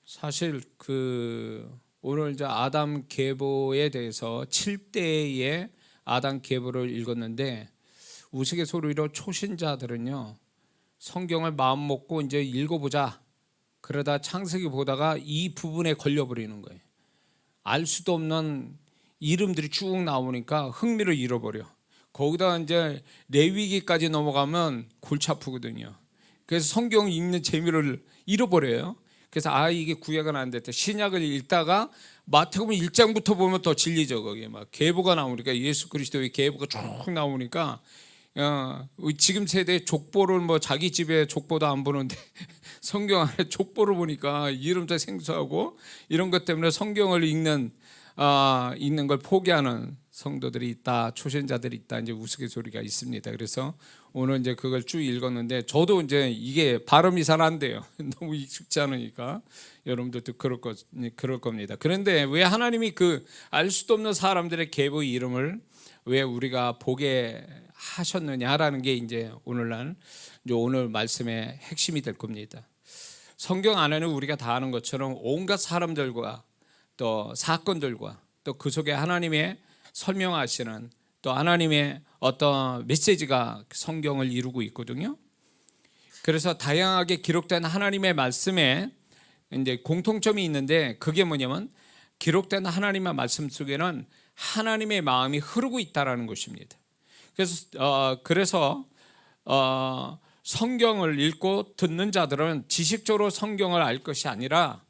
사실 오늘 이제 아담 계보에 대해서 7대의 아담 계보를 읽었는데 우스갯소리로 초신자들은요 성경을 마음 먹고 이제 읽어보자 그러다 창세기 보다가 이 부분에 걸려버리는 거예요. 알 수도 없는 이름들이 쭉 나오니까 흥미를 잃어버려. 거기다 이제 레위기까지 넘어가면 골치 아프거든요. 그래서 성경 읽는 재미를 잃어버려요. 그래서 이게 구약은 안 됐다. 신약을 읽다가 마태복음 1장부터 보면 더 진리죠. 거기에 막 계보가 나오니까 예수 그리스도의 계보가 쭉 나오니까 지금 세대 족보를 뭐 자기 집에 족보도 안 보는데 성경 안에 족보를 보니까 이름도 생소하고 이런 것 때문에 성경을 읽는 걸 포기하는 성도들이 있다, 초신자들이 있다, 이제 우스갯소리가 있습니다. 그래서 오늘 이제 그걸 쭉 읽었는데 저도 이제 이게 발음이 잘 안 돼요. 너무 익숙지 않으니까 여러분들도 그럴 겁니다. 그런데 왜 하나님이 알 수도 없는 사람들의 계보의 이름을 왜 우리가 보게 하셨느냐라는 게 이제 오늘 말씀의 핵심이 될 겁니다. 성경 안에는 우리가 다 아는 것처럼 온갖 사람들과 또 사건들과 또 그 속에 하나님의 설명하시는 또 하나님의 어떤 메시지가 성경을 이루고 있거든요. 그래서 다양하게 기록된 하나님의 말씀에 이제 공통점이 있는데 그게 뭐냐면 기록된 하나님의 말씀 속에는 하나님의 마음이 흐르고 있다라는 것입니다. 그래서 성경을 읽고 듣는 자들은 지식적으로 성경을 알 것이 아니라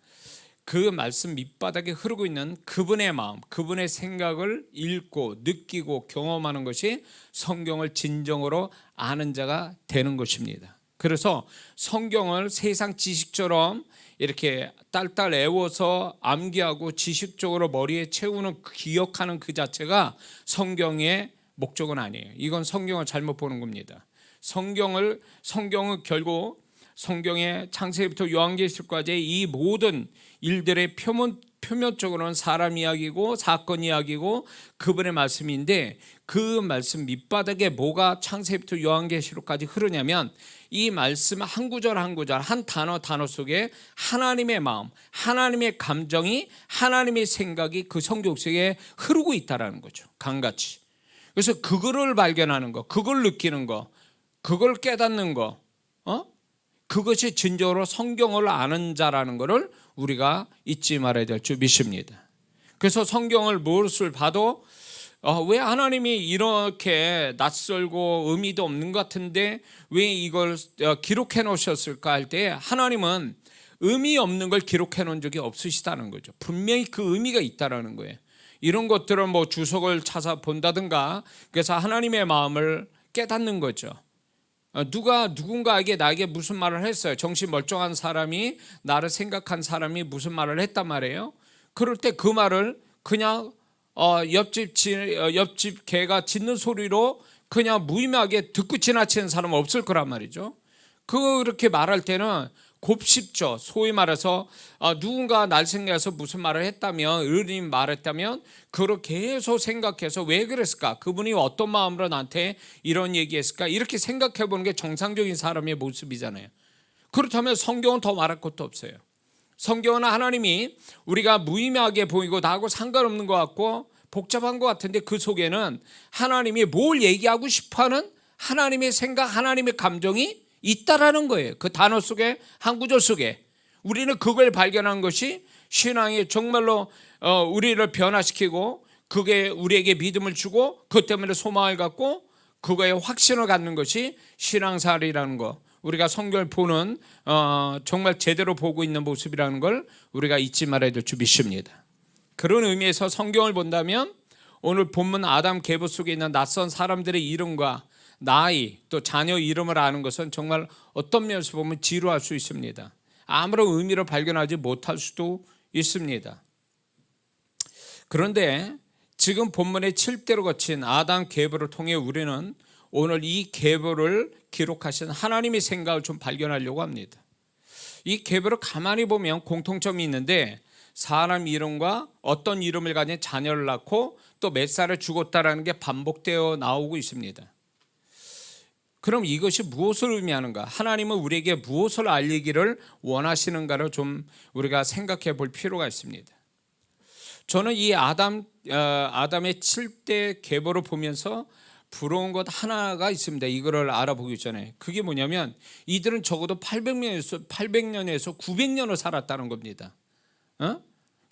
그 말씀 밑바닥에 흐르고 있는 그분의 마음, 그분의 생각을 읽고 느끼고 경험하는 것이 성경을 진정으로 아는 자가 되는 것입니다. 그래서 성경을 세상 지식처럼 이렇게 딸딸 외워서 암기하고 지식적으로 머리에 채우는 기억하는 그 자체가 성경의 목적은 아니에요. 이건 성경을 잘못 보는 겁니다. 성경은 결국 성경의 창세기부터 요한계시록까지 이 모든 일들의 표면적으로는 사람 이야기고 사건 이야기고 그분의 말씀인데 그 말씀 밑바닥에 뭐가 창세기부터 요한계시록까지 흐르냐면 이 말씀 한 구절 한 구절 한 단어 속에 하나님의 마음, 하나님의 감정이 하나님의 생각이 그 성경 속에 흐르고 있다라는 거죠. 강같이. 그래서 그거를 발견하는 거, 그걸 느끼는 거, 그걸 깨닫는 거, 그것이 진정으로 성경을 아는 자라는 것을 우리가 잊지 말아야 될 줄 믿습니다. 그래서 성경을 무엇을 봐도 왜 하나님이 이렇게 낯설고 의미도 없는 것 같은데 왜 이걸 기록해 놓으셨을까 할 때 하나님은 의미 없는 걸 기록해 놓은 적이 없으시다는 거죠. 분명히 그 의미가 있다는 거예요. 이런 것들을 뭐 주석을 찾아본다든가 그래서 하나님의 마음을 깨닫는 거죠. 누군가에게 나에게 무슨 말을 했어요. 정신 멀쩡한 사람이 나를 생각한 사람이 무슨 말을 했단 말이에요. 그럴 때 그 말을 그냥 옆집 개가 짖는 소리로 그냥 무의미하게 듣고 지나치는 사람은 없을 거란 말이죠. 그렇게 말할 때는 곱씹죠. 소위 말해서 누군가 날 생각해서 무슨 말을 했다면 어른이 말했다면 그걸 계속 생각해서 왜 그랬을까? 그분이 어떤 마음으로 나한테 이런 얘기했을까? 이렇게 생각해 보는 게 정상적인 사람의 모습이잖아요. 그렇다면 성경은 더 말할 것도 없어요. 성경은 하나님이 우리가 무의미하게 보이고 나하고 상관없는 것 같고 복잡한 것 같은데 그 속에는 하나님이 뭘 얘기하고 싶어하는 하나님의 생각, 하나님의 감정이 있다라는 거예요. 그 단어 속에 한 구절 속에 우리는 그걸 발견한 것이 신앙이 정말로 우리를 변화시키고 그게 우리에게 믿음을 주고 그것 때문에 소망을 갖고 그거에 확신을 갖는 것이 신앙생활이라는 거, 우리가 성경을 보는 정말 제대로 보고 있는 모습이라는 걸 우리가 잊지 말아야 될 줄 믿습니다. 그런 의미에서 성경을 본다면 오늘 본문 아담 계보 속에 있는 낯선 사람들의 이름과 나이 또 자녀 이름을 아는 것은 정말 어떤 면에서 보면 지루할 수 있습니다. 아무런 의미를 발견하지 못할 수도 있습니다. 그런데 지금 본문의 7대로 거친 아담 계보를 통해 우리는 오늘 이 계보를 기록하신 하나님의 생각을 좀 발견하려고 합니다. 이 계보를 가만히 보면 공통점이 있는데 사람 이름과 어떤 이름을 가진 자녀를 낳고 또 몇 살에 죽었다라는 게 반복되어 나오고 있습니다. 그럼 이것이 무엇을 의미하는가? 하나님은 우리에게 무엇을 알리기를 원하시는가를 좀 우리가 생각해 볼 필요가 있습니다. 저는 이 아담의 7대 계보를 보면서 부러운 것 하나가 있습니다. 이거를 알아보기 전에. 그게 뭐냐면 이들은 적어도 800년에서 900년을 살았다는 겁니다.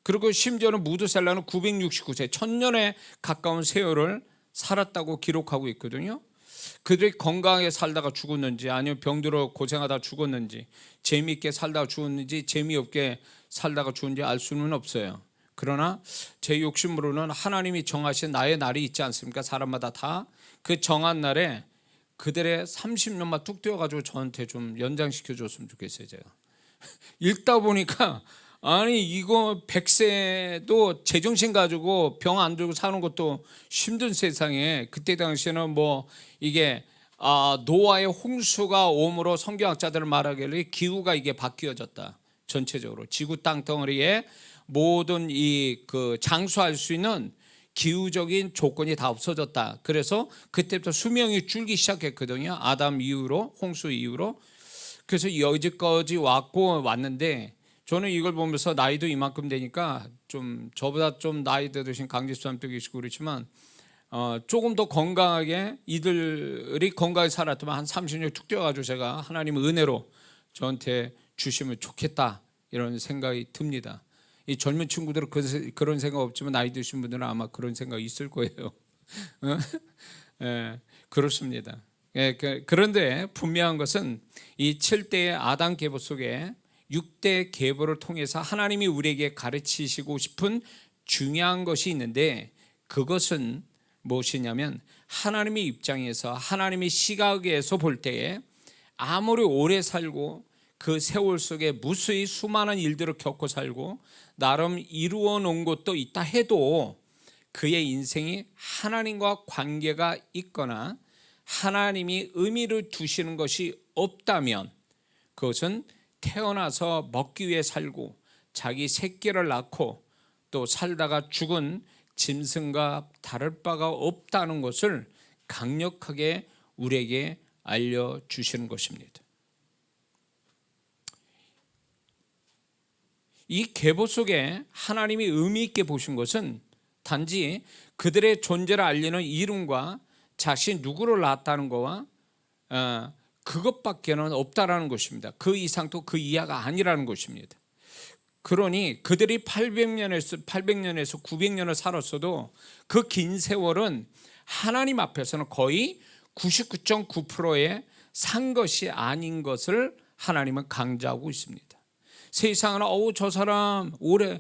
그리고 심지어는 무드셀라는 969세, 1000년에 가까운 세월을 살았다고 기록하고 있거든요. 그들이 건강하게 살다가 죽었는지 아니면 병들어 고생하다 죽었는지 재미있게 살다가 죽었는지 재미없게 살다가 죽었는지 알 수는 없어요. 그러나 제 욕심으로는 하나님이 정하신 나의 날이 있지 않습니까? 사람마다 다 그 정한 날에 그들의 30년만 뚝 떼어가지고 저한테 좀 연장시켜 줬으면 좋겠어요. 제가 읽다 보니까 아니 이거 100세도 제정신 가지고 병 안 들고 사는 것도 힘든 세상에, 그때 당시에는 뭐 이게 노아의 홍수가 오므로 성경학자들은 말하기를 기후가 이게 바뀌어졌다. 전체적으로 지구 땅덩어리에 모든 그 장수할 수 있는 기후적인 조건이 다 없어졌다. 그래서 그때부터 수명이 줄기 시작했거든요. 아담 이후로, 홍수 이후로. 그래서 여기까지 왔는데 저는 이걸 보면서 나이도 이만큼 되니까 좀 저보다 좀 나이 드신 강지수님도 계시고 그렇지만 조금 더 건강하게 이들이 건강하게 살았더만 한 30년 툭 뛰어가지고 제가 하나님의 은혜로 저한테 주시면 좋겠다 이런 생각이 듭니다. 이 젊은 친구들은 그런 생각 없지만 나이 드신 분들은 아마 그런 생각이 있을 거예요. 그렇습니다. 그런데 분명한 것은 이 7대의 아담 계보 속에 6대 계보를 통해서 하나님이 우리에게 가르치시고 싶은 중요한 것이 있는데, 그것은 무엇이냐면 하나님의 입장에서, 하나님의 시각에서 볼 때에 아무리 오래 살고 그 세월 속에 무수히 수많은 일들을 겪고 살고 나름 이루어 놓은 것도 있다 해도 그의 인생이 하나님과 관계가 있거나 하나님이 의미를 두시는 것이 없다면 그것은 태어나서 먹기 위해 살고 자기 새끼를 낳고 또 살다가 죽은 짐승과 다를 바가 없다는 것을 강력하게 우리에게 알려주시는 것입니다. 이 계보 속에 하나님이 의미 있게 보신 것은 단지 그들의 존재를 알리는 이름과 자신 누구를 낳았다는 것과 그것밖에는 없다라는 것입니다. 그 이상도 그 이하가 아니라는 것입니다. 그러니 그들이 800년에서 900년을 살았어도 그 긴 세월은 하나님 앞에서는 거의 99.9%의 산 것이 아닌 것을 하나님은 강조하고 있습니다. 세상은 저 사람 오래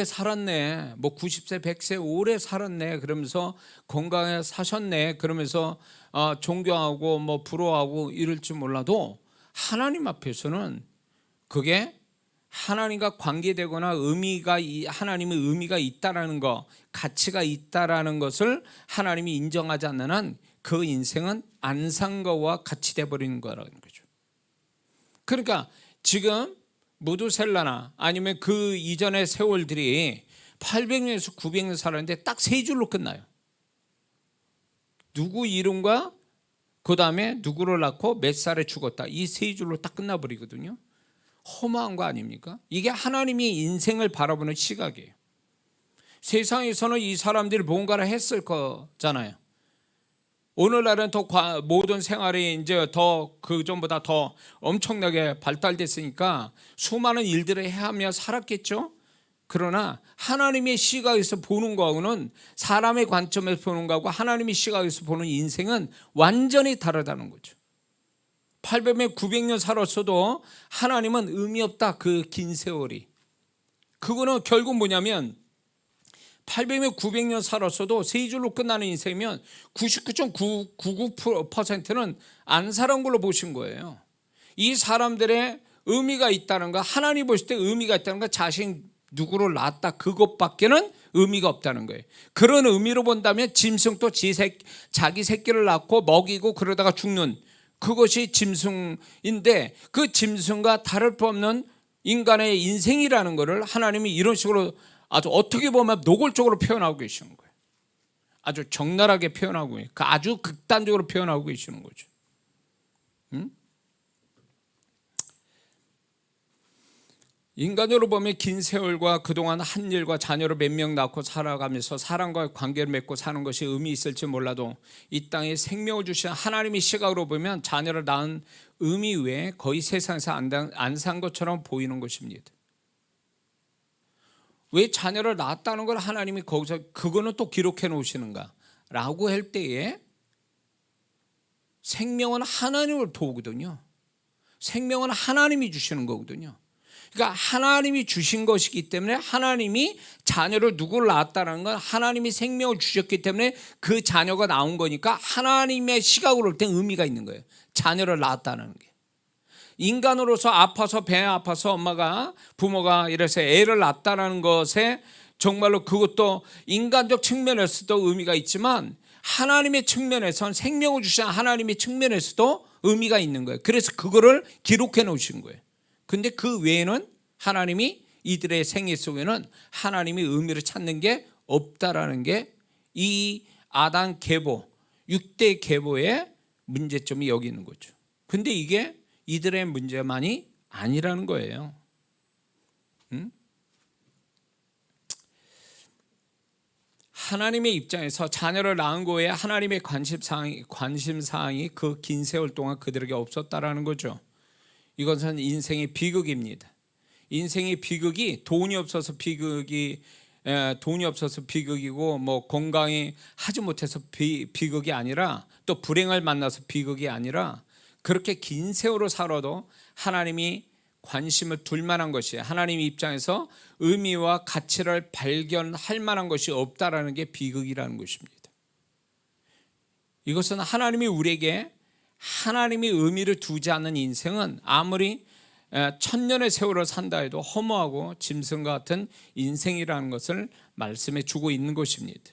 살았네, 90세 100세 오래 살았네 그러면서 건강해 사셨네 그러면서 존경하고 부러워하고 이럴 줄 몰라도 하나님 앞에서는 그게 하나님과 관계되거나 하나님의 의미가 있다라는 것, 가치가 있다라는 것을 하나님이 인정하지 않는 한 그 인생은 안 산 거와 같이 돼버리는 거라는 거죠. 그러니까 지금 무두셀라나 아니면 그 이전의 세월들이 800년에서 900년 살았는데 딱 세 줄로 끝나요. 누구 이름과 그 다음에 누구를 낳고 몇 살에 죽었다, 이 세 줄로 딱 끝나버리거든요. 허무한 거 아닙니까? 이게 하나님이 인생을 바라보는 시각이에요. 세상에서는 이 사람들이 뭔가를 했을 거잖아요. 오늘날은 더 모든 생활이 이제 더 그전보다 더 엄청나게 발달됐으니까 수많은 일들을 해하며 살았겠죠. 그러나 하나님의 시각에서 보는 거하고는, 사람의 관점에서 보는 거하고 하나님의 시각에서 보는 인생은 완전히 다르다는 거죠. 800년 900년 살았어도 하나님은 의미 없다, 그 긴 세월이. 그거는 결국 뭐냐면 800년 900년 살았어도 세 줄로 끝나는 인생이면 99.99%는 안 살은 걸로 보신 거예요. 이 사람들의 의미가 있다는 거, 하나님 보실 때 의미가 있다는 거, 자신 누구를 낳았다 그것밖에는 의미가 없다는 거예요. 그런 의미로 본다면 짐승도 자기 새끼를 낳고 먹이고 그러다가 죽는 그것이 짐승인데, 그 짐승과 다를 바 없는 인간의 인생이라는 것을 하나님이 이런 식으로 아주 어떻게 보면 노골적으로 표현하고 계시는 거예요. 아주 적나라하게 표현하고 아주 극단적으로 표현하고 계시는 거죠. 인간으로 보면 긴 세월과 그동안 한 일과 자녀를 몇 명 낳고 살아가면서 사람과의 관계를 맺고 사는 것이 의미 있을지 몰라도 이 땅에 생명을 주신 하나님의 시각으로 보면 자녀를 낳은 의미 외에 거의 세상에서 안 산 것처럼 보이는 것입니다. 왜 자녀를 낳았다는 걸 하나님이 거기서 그거는 또 기록해 놓으시는가 라고 할 때에 생명은 하나님을 도우거든요. 생명은 하나님이 주시는 거거든요. 그러니까 하나님이 주신 것이기 때문에 하나님이 자녀를 누구를 낳았다는 건 하나님이 생명을 주셨기 때문에 그 자녀가 나온 거니까 하나님의 시각으로 볼 땐 의미가 있는 거예요. 자녀를 낳았다는 게. 인간으로서 아파서 배에 아파서 부모가 이래서 애를 낳았다는 것에 정말로 그것도 인간적 측면에서도 의미가 있지만 하나님의 측면에서는 생명을 주신 하나님의 측면에서도 의미가 있는 거예요. 그래서 그거를 기록해 놓으신 거예요. 근데 그 외에는 하나님이 이들의 생애 속에는 하나님의 의미를 찾는 게 없다라는 게 이 아담 계보, 6대 계보의 문제점이 여기 있는 거죠. 근데 이게 이들의 문제만이 아니라는 거예요. 하나님의 입장에서 자녀를 낳은 거에 하나님의 관심사항이 그 긴 세월 동안 그들에게 없었다라는 거죠. 이것은 인생의 비극입니다. 인생의 비극이 돈이 없어서 비극이고 뭐 건강히 하지 못해서 비극이 아니라 또 불행을 만나서 비극이 아니라 그렇게 긴 세월을 살아도 하나님이 관심을 둘 만한 것이 하나님 입장에서 의미와 가치를 발견할 만한 것이 없다라는 게 비극이라는 것입니다. 이것은 하나님이 우리에게 하나님이 의미를 두지 않는 인생은 아무리 천년의 세월을 산다 해도 허무하고 짐승과 같은 인생이라는 것을 말씀해 주고 있는 것입니다.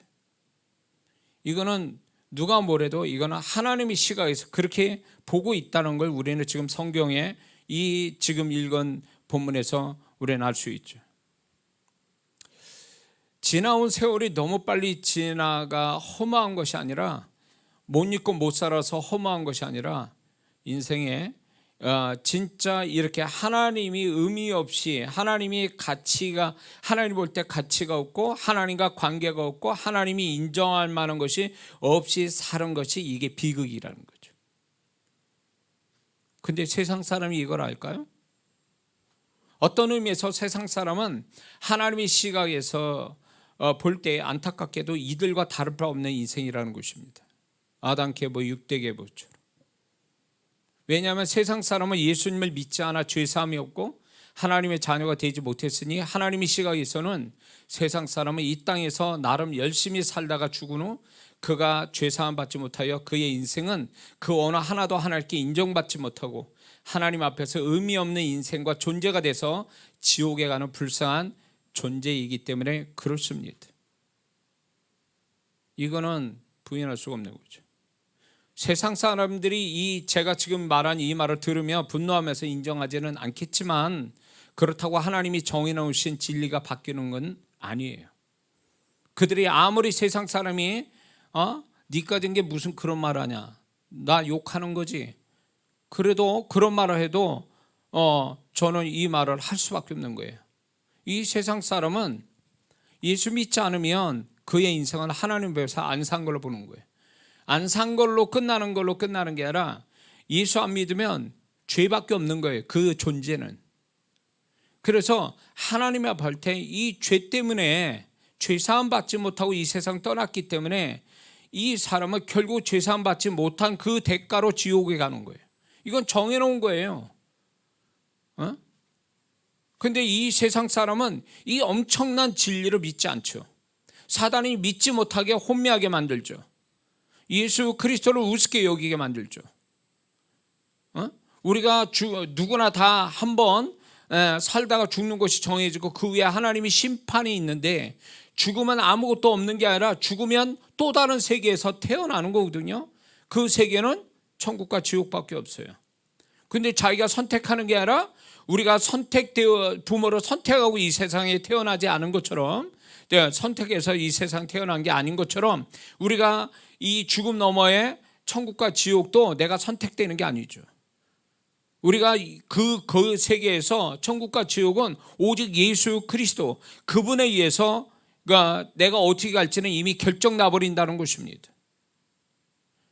이거는 누가 뭐래도 이거는 하나님의 시각에서 그렇게 보고 있다는 걸 우리는 지금 성경에 이 지금 읽은 본문에서 우리는 알 수 있죠. 지나온 세월이 너무 빨리 지나가 허무한 것이 아니라 못 잊고 못 살아서 허무한 것이 아니라 인생에 진짜 이렇게 하나님이 의미 없이 하나님 볼 때 가치가 없고 하나님과 관계가 없고 하나님이 인정할 만한 것이 없이 사는 것이 이게 비극이라는 거죠. 근데 세상 사람이 이걸 알까요? 어떤 의미에서 세상 사람은 하나님의 시각에서 볼 때 안타깝게도 이들과 다를 바 없는 인생이라는 것입니다. 아담 계보 6대 계보처럼. 왜냐하면 세상 사람은 예수님을 믿지 않아 죄사함이 없고 하나님의 자녀가 되지 못했으니 하나님의 시각에서는 세상 사람은 이 땅에서 나름 열심히 살다가 죽은 후 그가 죄사함 받지 못하여 그의 인생은 그 어느 하나도 하나님께 인정받지 못하고 하나님 앞에서 의미 없는 인생과 존재가 돼서 지옥에 가는 불쌍한 존재이기 때문에 그렇습니다. 이거는 부인할 수가 없는 거죠. 세상 사람들이 제가 지금 말한 이 말을 들으며 분노하면서 인정하지는 않겠지만 그렇다고 하나님이 정해놓으신 진리가 바뀌는 건 아니에요. 그들이 아무리 세상 사람이 니까 된 게 무슨 그런 말 하냐, 나 욕하는 거지, 그래도 그런 말을 해도 저는 이 말을 할 수밖에 없는 거예요. 이 세상 사람은 예수 믿지 않으면 그의 인생은 하나님 앞에서 안 산 걸로 보는 거예요. 안 산 걸로 끝나는 게 아니라 예수 안 믿으면 죄밖에 없는 거예요. 그 존재는. 그래서 하나님 앞에 할 때 이 죄 때문에 죄사함 받지 못하고 이 세상 떠났기 때문에 이 사람은 결국 죄사함 받지 못한 그 대가로 지옥에 가는 거예요. 이건 정해놓은 거예요. 근데 이 세상 사람은 이 엄청난 진리를 믿지 않죠. 사단이 믿지 못하게 혼미하게 만들죠. 예수 그리스도를 우습게 여기게 만들죠. 우리가 누구나 다 한번 살다가 죽는 것이 정해지고 그 위에 하나님의 심판이 있는데 죽으면 아무것도 없는 게 아니라 죽으면 또 다른 세계에서 태어나는 거거든요. 그 세계는 천국과 지옥밖에 없어요. 근데 자기가 선택하는 게 아니라 우리가 부모로 선택하고 이 세상에 태어나지 않은 것처럼 선택해서 이 세상 태어난 게 아닌 것처럼 우리가 이 죽음 너머의 천국과 지옥도 내가 선택되는 게 아니죠. 우리가 그 세계에서 천국과 지옥은 오직 예수 그리스도 그분에 의해서 그러니까 내가 어떻게 갈지는 이미 결정 나버린다는 것입니다.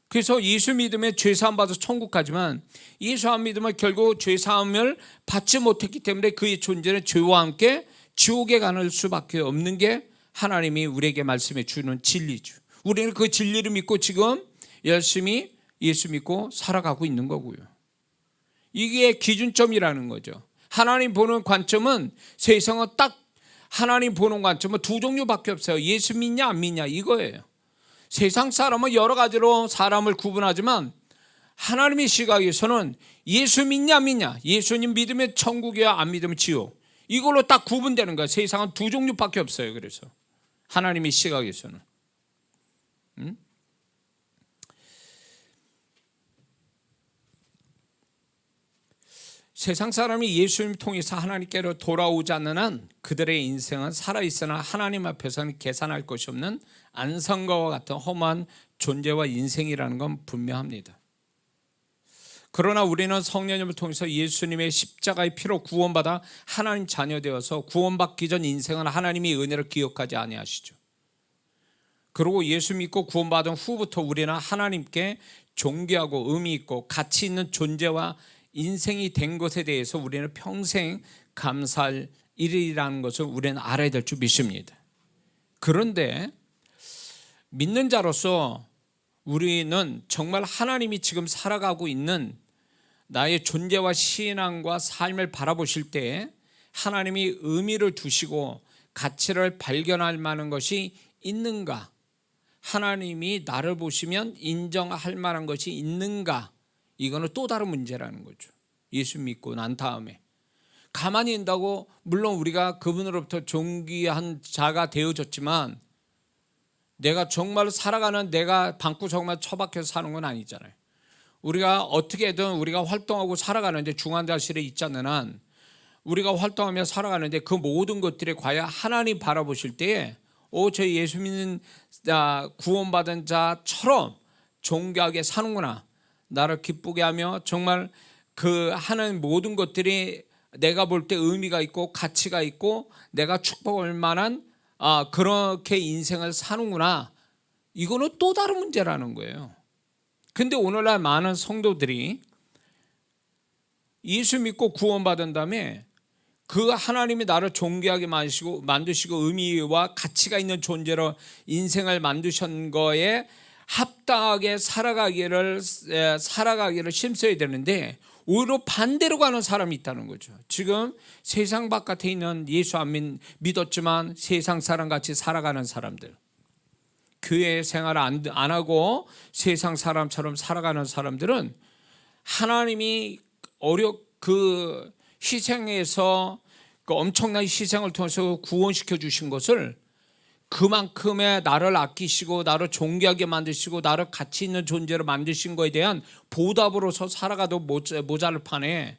그래서 예수 믿으면 죄사함 받아서 천국 가지만 예수 안 믿으면 결국 죄사함을 받지 못했기 때문에 그의 존재는 죄와 함께 지옥에 가는 수밖에 없는 게 하나님이 우리에게 말씀해 주는 진리죠. 우리는 그 진리를 믿고 지금 열심히 예수 믿고 살아가고 있는 거고요. 이게 기준점이라는 거죠. 하나님 보는 관점은 세상은 딱 하나님 보는 관점은 두 종류밖에 없어요. 예수 믿냐 안 믿냐 이거예요. 세상 사람은 여러 가지로 사람을 구분하지만 하나님의 시각에서는 예수 믿냐 안 믿냐, 예수님 믿으면 천국이야 안 믿으면 지옥, 이걸로 딱 구분되는 거야. 세상은 두 종류밖에 없어요. 그래서 하나님의 시각에서는 세상 사람이 예수님을 통해서 하나님께로 돌아오지 않는 한 그들의 인생은 살아있으나 하나님 앞에서는 계산할 것이 없는 안성과와 같은 험한 존재와 인생이라는 건 분명합니다. 그러나 우리는 성령님을 통해서 예수님의 십자가의 피로 구원받아 하나님 자녀 되어서 구원받기 전 인생은 하나님의 은혜를 기억하지 아니하시죠. 그리고 예수 믿고 구원받은 후부터 우리는 하나님께 존귀하고 의미 있고 가치 있는 존재와 인생이 된 것에 대해서 우리는 평생 감사할 일이라는 것을 우리는 알아야 될 줄 믿습니다. 그런데 믿는 자로서 우리는 정말 하나님이 지금 살아가고 있는 나의 존재와 신앙과 삶을 바라보실 때 하나님이 의미를 두시고 가치를 발견할 만한 것이 있는가, 하나님이 나를 보시면 인정할 만한 것이 있는가, 이거는 또 다른 문제라는 거죠. 예수 믿고 난 다음에 가만히 있다고 물론 우리가 그분으로부터 존귀한 자가 되어졌지만 내가 정말 살아가는 내가 방구석만 처박혀서 사는 건 아니잖아요. 우리가 어떻게든 우리가 활동하고 살아가는데 중환자실에 있지 않는 한 우리가 활동하며 살아가는데 그 모든 것들이 과연 하나님 바라보실 때에 저 예수 믿는 구원받은 자처럼 존귀하게 사는구나, 나를 기쁘게 하며 정말 그 하는 모든 것들이 내가 볼 때 의미가 있고 가치가 있고 내가 축복할 만한 그렇게 인생을 사는구나, 이거는 또 다른 문제라는 거예요. 근데 오늘날 많은 성도들이 예수 믿고 구원받은 다음에 그 하나님이 나를 존귀하게 만드시고 의미와 가치가 있는 존재로 인생을 만드신 거에 합당하게 살아가기를 힘써야 되는데 오히려 반대로 가는 사람이 있다는 거죠. 지금 세상 바깥에 있는 예수 안 믿었지만 세상 사람같이 살아가는 사람들, 교회 생활 안 하고 세상 사람처럼 살아가는 사람들은 하나님이 그 희생에서 그 엄청난 희생을 통해서 구원시켜 주신 것을 그만큼의 나를 아끼시고 나를 존귀하게 만드시고 나를 가치 있는 존재로 만드신 거에 대한 보답으로서 살아가도 모자를 판에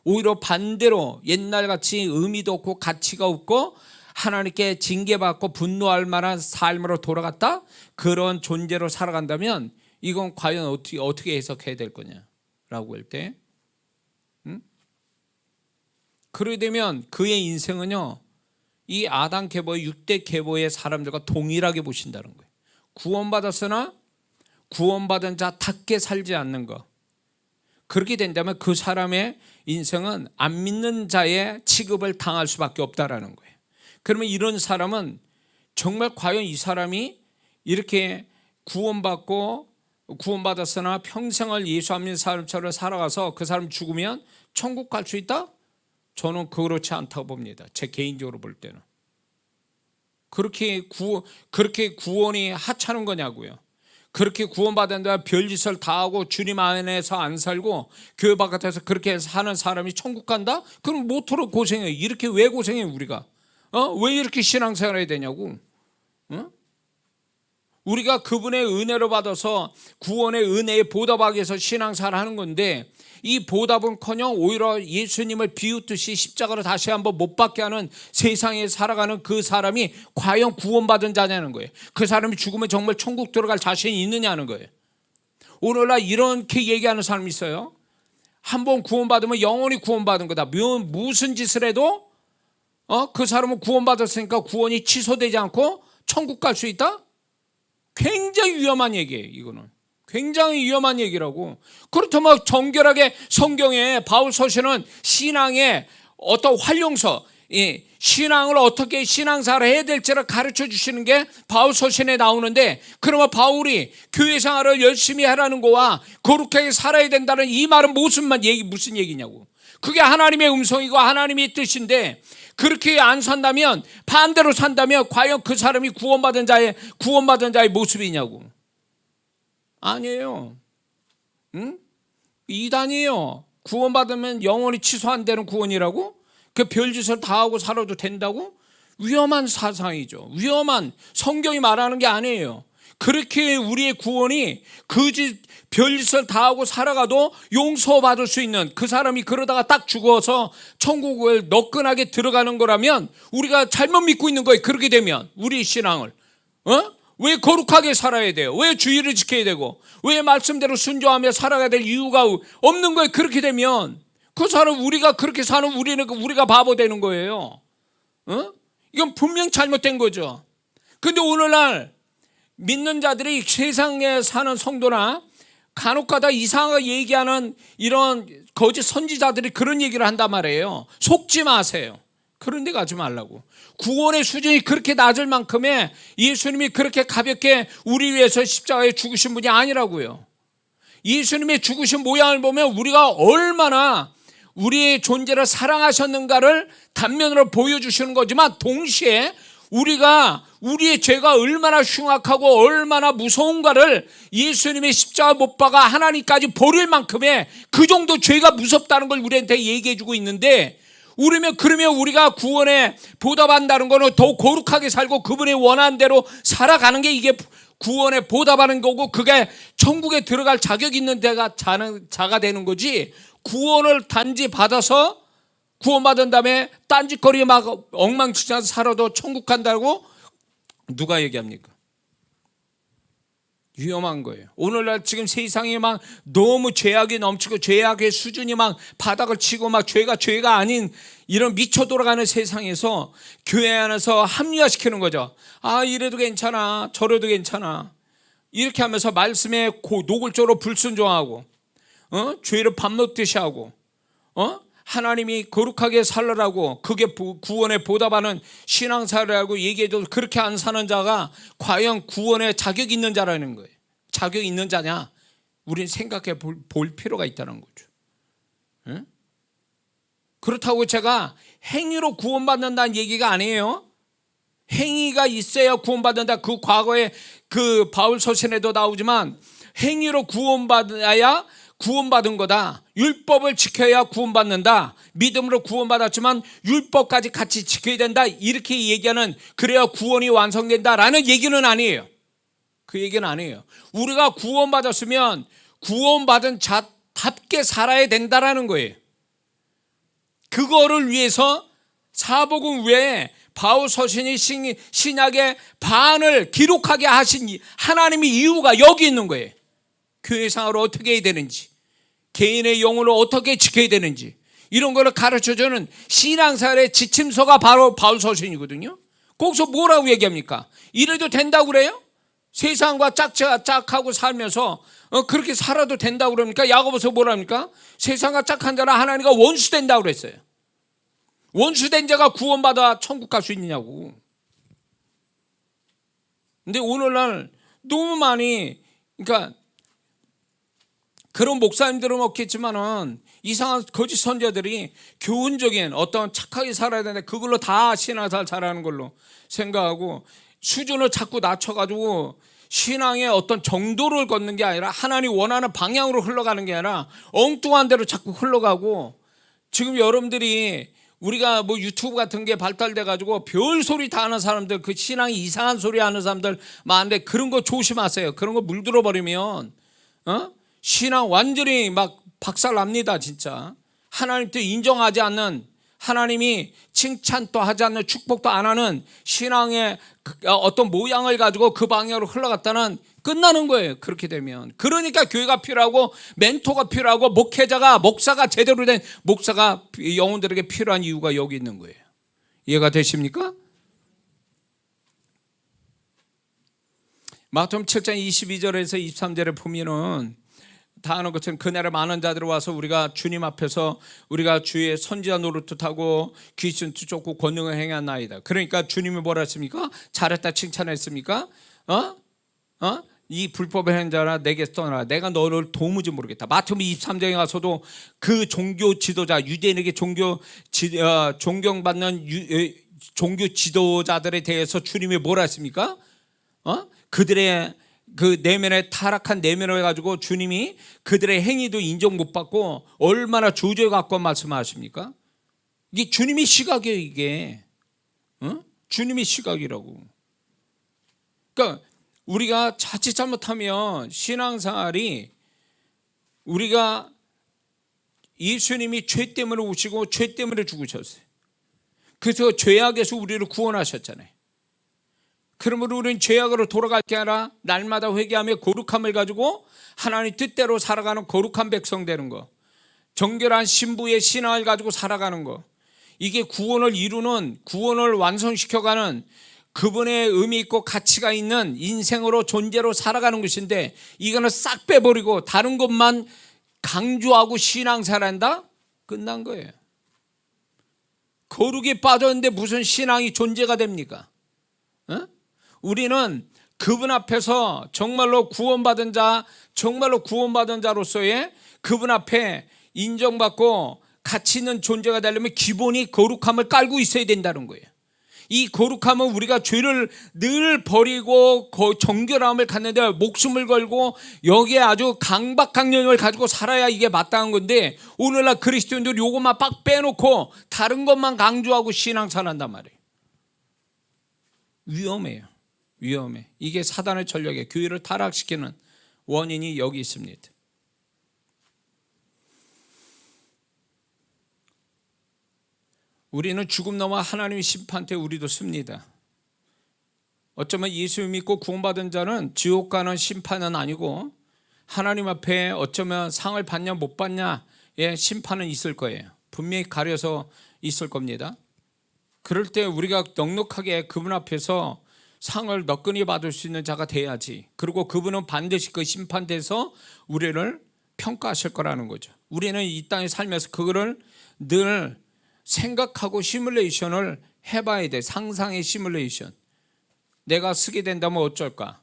오히려 반대로 옛날같이 의미도 없고 가치가 없고 하나님께 징계받고 분노할 만한 삶으로 돌아갔다, 그런 존재로 살아간다면 이건 과연 어떻게 해석해야 될 거냐라고 할 때 그러게 되면 그의 인생은요 이 아담 계보의 6대 계보의 사람들과 동일하게 보신다는 거예요. 구원받았으나 구원받은 자답게 살지 않는 것, 그렇게 된다면 그 사람의 인생은 안 믿는 자의 취급을 당할 수밖에 없다라는 거예요. 그러면 이런 사람은 정말 과연 이 사람이 이렇게 구원받았으나 평생을 예수 안 믿는 사람처럼 살아가서 그 사람 죽으면 천국 갈 수 있다? 저는 그렇지 않다고 봅니다. 제 개인적으로 볼 때는. 그렇게 구원이 하찮은 거냐고요. 그렇게 구원받은데 별짓을 다 하고 주님 안에서 안 살고 교회 바깥에서 그렇게 사는 사람이 천국 간다? 그럼 모토로 고생해. 이렇게 왜 고생해 우리가? 왜 이렇게 신앙생활 해야 되냐고? 우리가 그분의 은혜로 받아서 구원의 은혜에 보답하기 위해서 신앙생활을 하는 건데, 이 보답은커녕 오히려 예수님을 비웃듯이 십자가로 다시 한번 못 박게 하는 세상에 살아가는 그 사람이 과연 구원받은 자냐는 거예요. 그 사람이 죽으면 정말 천국 들어갈 자신이 있느냐는 거예요. 오늘날 이렇게 얘기하는 사람이 있어요. 한번 구원받으면 영원히 구원받은 거다. 무슨 짓을 해도 그 사람은 구원받았으니까 구원이 취소되지 않고 천국 갈 수 있다? 굉장히 위험한 얘기예요. 이거는 굉장히 위험한 얘기라고. 그렇다면 정결하게 성경에 바울 서신은 신앙의 어떤 활용서, 신앙을 어떻게 신앙생활을 해야 될지를 가르쳐 주시는 게 바울 서신에 나오는데, 그러면 바울이 교회 생활을 열심히 하라는 거와 거룩하게 살아야 된다는 이 말은 무슨 얘기냐고. 그게 하나님의 음성이고 하나님의 뜻인데, 그렇게 안 산다면, 반대로 산다면 과연 그 사람이 구원받은 자의 모습이냐고. 아니에요. 이단이에요. 구원받으면 영원히 취소 안 되는 구원이라고? 그 별짓을 다 하고 살아도 된다고? 위험한 사상이죠. 위험한, 성경이 말하는 게 아니에요. 그렇게 우리의 구원이 별짓을 다 하고 살아가도 용서받을 수 있는, 그 사람이 그러다가 딱 죽어서 천국을 너끈하게 들어가는 거라면 우리가 잘못 믿고 있는 거예요. 그렇게 되면 우리 신앙을 왜 거룩하게 살아야 돼요? 왜 주의를 지켜야 되고, 왜 말씀대로 순종하며 살아가야 될 이유가 없는 거예요. 그렇게 되면 그 사람, 우리가 그렇게 사는 우리가 바보 되는 거예요. 이건 분명 잘못된 거죠. 근데 오늘날 믿는 자들이 세상에 사는 성도나 간혹가다 이상하게 얘기하는 이런 거짓 선지자들이 그런 얘기를 한단 말이에요. 속지 마세요. 그런 데 가지 말라고. 구원의 수준이 그렇게 낮을 만큼에 예수님이 그렇게 가볍게 우리 위해서 십자가에 죽으신 분이 아니라고요. 예수님의 죽으신 모양을 보면 우리가 얼마나 우리의 존재를 사랑하셨는가를 단면으로 보여주시는 거지만, 동시에 우리의 죄가 얼마나 흉악하고 얼마나 무서운가를 예수님의 십자가 못 박아 하나님까지 버릴 만큼의 그 정도 죄가 무섭다는 걸 우리한테 얘기해 주고 있는데, 그러면 우리가 구원에 보답한다는 거는 더 거룩하게 살고 그분의 원하는 대로 살아가는 게 이게 구원에 보답하는 거고, 그게 천국에 들어갈 자격 있는 자가 되는 거지, 구원을 단지 받아서 구원받은 다음에 딴짓거리 막 엉망진창 살아도 천국 간다고 누가 얘기합니까? 위험한 거예요. 오늘날 지금 세상이 막 너무 죄악이 넘치고 죄악의 수준이 막 바닥을 치고 막 죄가 아닌 이런 미쳐 돌아가는 세상에서 교회 안에서 합리화시키는 거죠. 이래도 괜찮아, 저래도 괜찮아, 이렇게 하면서 말씀에 노골적으로 불순종하고 죄를 밥 먹듯이 하고 하나님이 거룩하게 살라라고, 그게 구원에 보답하는 신앙생활이라고 얘기해도 그렇게 안 사는 자가 과연 구원에 자격 있는 자라는 거예요. 자격 있는 자냐? 우리는 생각해 볼 필요가 있다는 거죠. 그렇다고 제가 행위로 구원받는다는 얘기가 아니에요. 행위가 있어야 구원받는다. 그 과거에 그 바울 서신에도 나오지만, 행위로 구원받아야 구원받은 거다. 율법을 지켜야 구원받는다. 믿음으로 구원받았지만 율법까지 같이 지켜야 된다. 이렇게 얘기하는, 그래야 구원이 완성된다라는 얘기는 아니에요. 그 얘기는 아니에요. 우리가 구원받았으면 구원받은 자답게 살아야 된다라는 거예요. 그거를 위해서 사복음 외에 바울 서신이 신약의 반을 기록하게 하신 하나님의 이유가 여기 있는 거예요. 교회 생활을 어떻게 해야 되는지, 개인의 영혼을 어떻게 지켜야 되는지, 이런 거를 가르쳐주는 신앙생활의 지침서가 바로 바울 서신이거든요. 거기서 뭐라고 얘기합니까? 이래도 된다고 그래요? 세상과 짝하고 살면서 그렇게 살아도 된다고 그럽니까? 야고보서 뭐랍니까? 세상과 짝한 자는 하나님과 원수 된다고 그랬어요. 원수된 자가 구원받아 천국 갈 수 있느냐고. 근데 오늘날 너무 많이, 그러니까 그런 목사님들은 없겠지만은 이상한 거짓 선자들이 교훈적인 어떤 착하게 살아야 되는데 그걸로 다 신앙생활 잘하는 걸로 생각하고, 수준을 자꾸 낮춰가지고 신앙의 어떤 정도를 걷는 게 아니라 하나님 원하는 방향으로 흘러가는 게 아니라 엉뚱한 대로 자꾸 흘러가고, 지금 여러분들이 우리가 뭐 유튜브 같은 게 발달돼 가지고 별 소리 다 하는 사람들, 그 신앙이 이상한 소리 하는 사람들 많은데 그런 거 조심하세요. 그런 거 물들어 버리면 신앙 완전히 막 박살납니다. 진짜 하나님도 인정하지 않는, 하나님이 칭찬도 하지 않는, 축복도 안 하는 신앙의 어떤 모양을 가지고 그 방향으로 흘러갔다는 끝나는 거예요. 그렇게 되면. 그러니까 교회가 필요하고 멘토가 필요하고 목사가 제대로 된 목사가 영혼들에게 필요한 이유가 여기 있는 거예요. 이해가 되십니까? 마태복음 7장 22절에서 23절에 보면은 다 아는 것처럼 그날에 많은 자들이 와서 우리가 주님 앞에서 우리가 주의 선지자 노릇도 하고 귀신도 쫓고 권능을 행하나이다. 그러니까 주님이 뭐라 했습니까? 잘했다 칭찬했습니까? 이 불법의 행자라 내게서 떠나라. 내가 너를 도무지 모르겠다. 마태복음 23장에 가서도 그 종교 지도자, 유대인에게 존경받는 종교 지도자들에 대해서 주님이 뭐라 했습니까? 그들의 그 내면에 타락한 내면을 가지고 주님이 그들의 행위도 인정 못 받고 얼마나 조조에 갖고 말씀하십니까? 이게 주님의 시각이에요. 이게 주님의 시각이라고. 그러니까 우리가 자칫 잘못하면 신앙생활이, 우리가 예수님이 죄 때문에 오시고 죄 때문에 죽으셨어요. 그래서 죄악에서 우리를 구원하셨잖아요. 그러므로 우리는 죄악으로 돌아갈 게 아니라 날마다 회개하며 거룩함을 가지고 하나님 뜻대로 살아가는 거룩한 백성 되는 거, 정결한 신부의 신앙을 가지고 살아가는 거, 이게 구원을 이루는, 구원을 완성시켜가는 그분의 의미 있고 가치가 있는 인생으로, 존재로 살아가는 것인데, 이거는 싹 빼버리고 다른 것만 강조하고 신앙생활한다? 끝난 거예요. 거룩이 빠졌는데 무슨 신앙이 존재가 됩니까? 우리는 그분 앞에서 정말로 구원받은 자로서의 그분 앞에 인정받고 가치 있는 존재가 되려면 기본이 거룩함을 깔고 있어야 된다는 거예요. 이 거룩함은 우리가 죄를 늘 버리고 정결함을 갖는데 목숨을 걸고 여기에 아주 강박강령을 가지고 살아야 이게 마땅한 건데, 오늘날 그리스도인들 요것만 빡 빼놓고 다른 것만 강조하고 신앙생활한단 말이에요. 위험해요. 위험해. 이게 사단의 전략이에요. 교회를 타락시키는 원인이 여기 있습니다. 우리는 죽음 넘어 하나님의 심판대 우리도 씁니다. 어쩌면 예수 믿고 구원받은 자는 지옥 가는 심판은 아니고 하나님 앞에 어쩌면 상을 받냐 못 받냐의 심판은 있을 거예요. 분명히 가려서 있을 겁니다. 그럴 때 우리가 넉넉하게 그분 앞에서 상을 너끈히 받을 수 있는 자가 돼야지. 그리고 그분은 반드시 그 심판대에서 우리를 평가하실 거라는 거죠. 우리는 이 땅에 살면서 그거를 늘 생각하고 시뮬레이션을 해봐야 돼. 상상의 시뮬레이션. 내가 쓰게 된다면 어쩔까?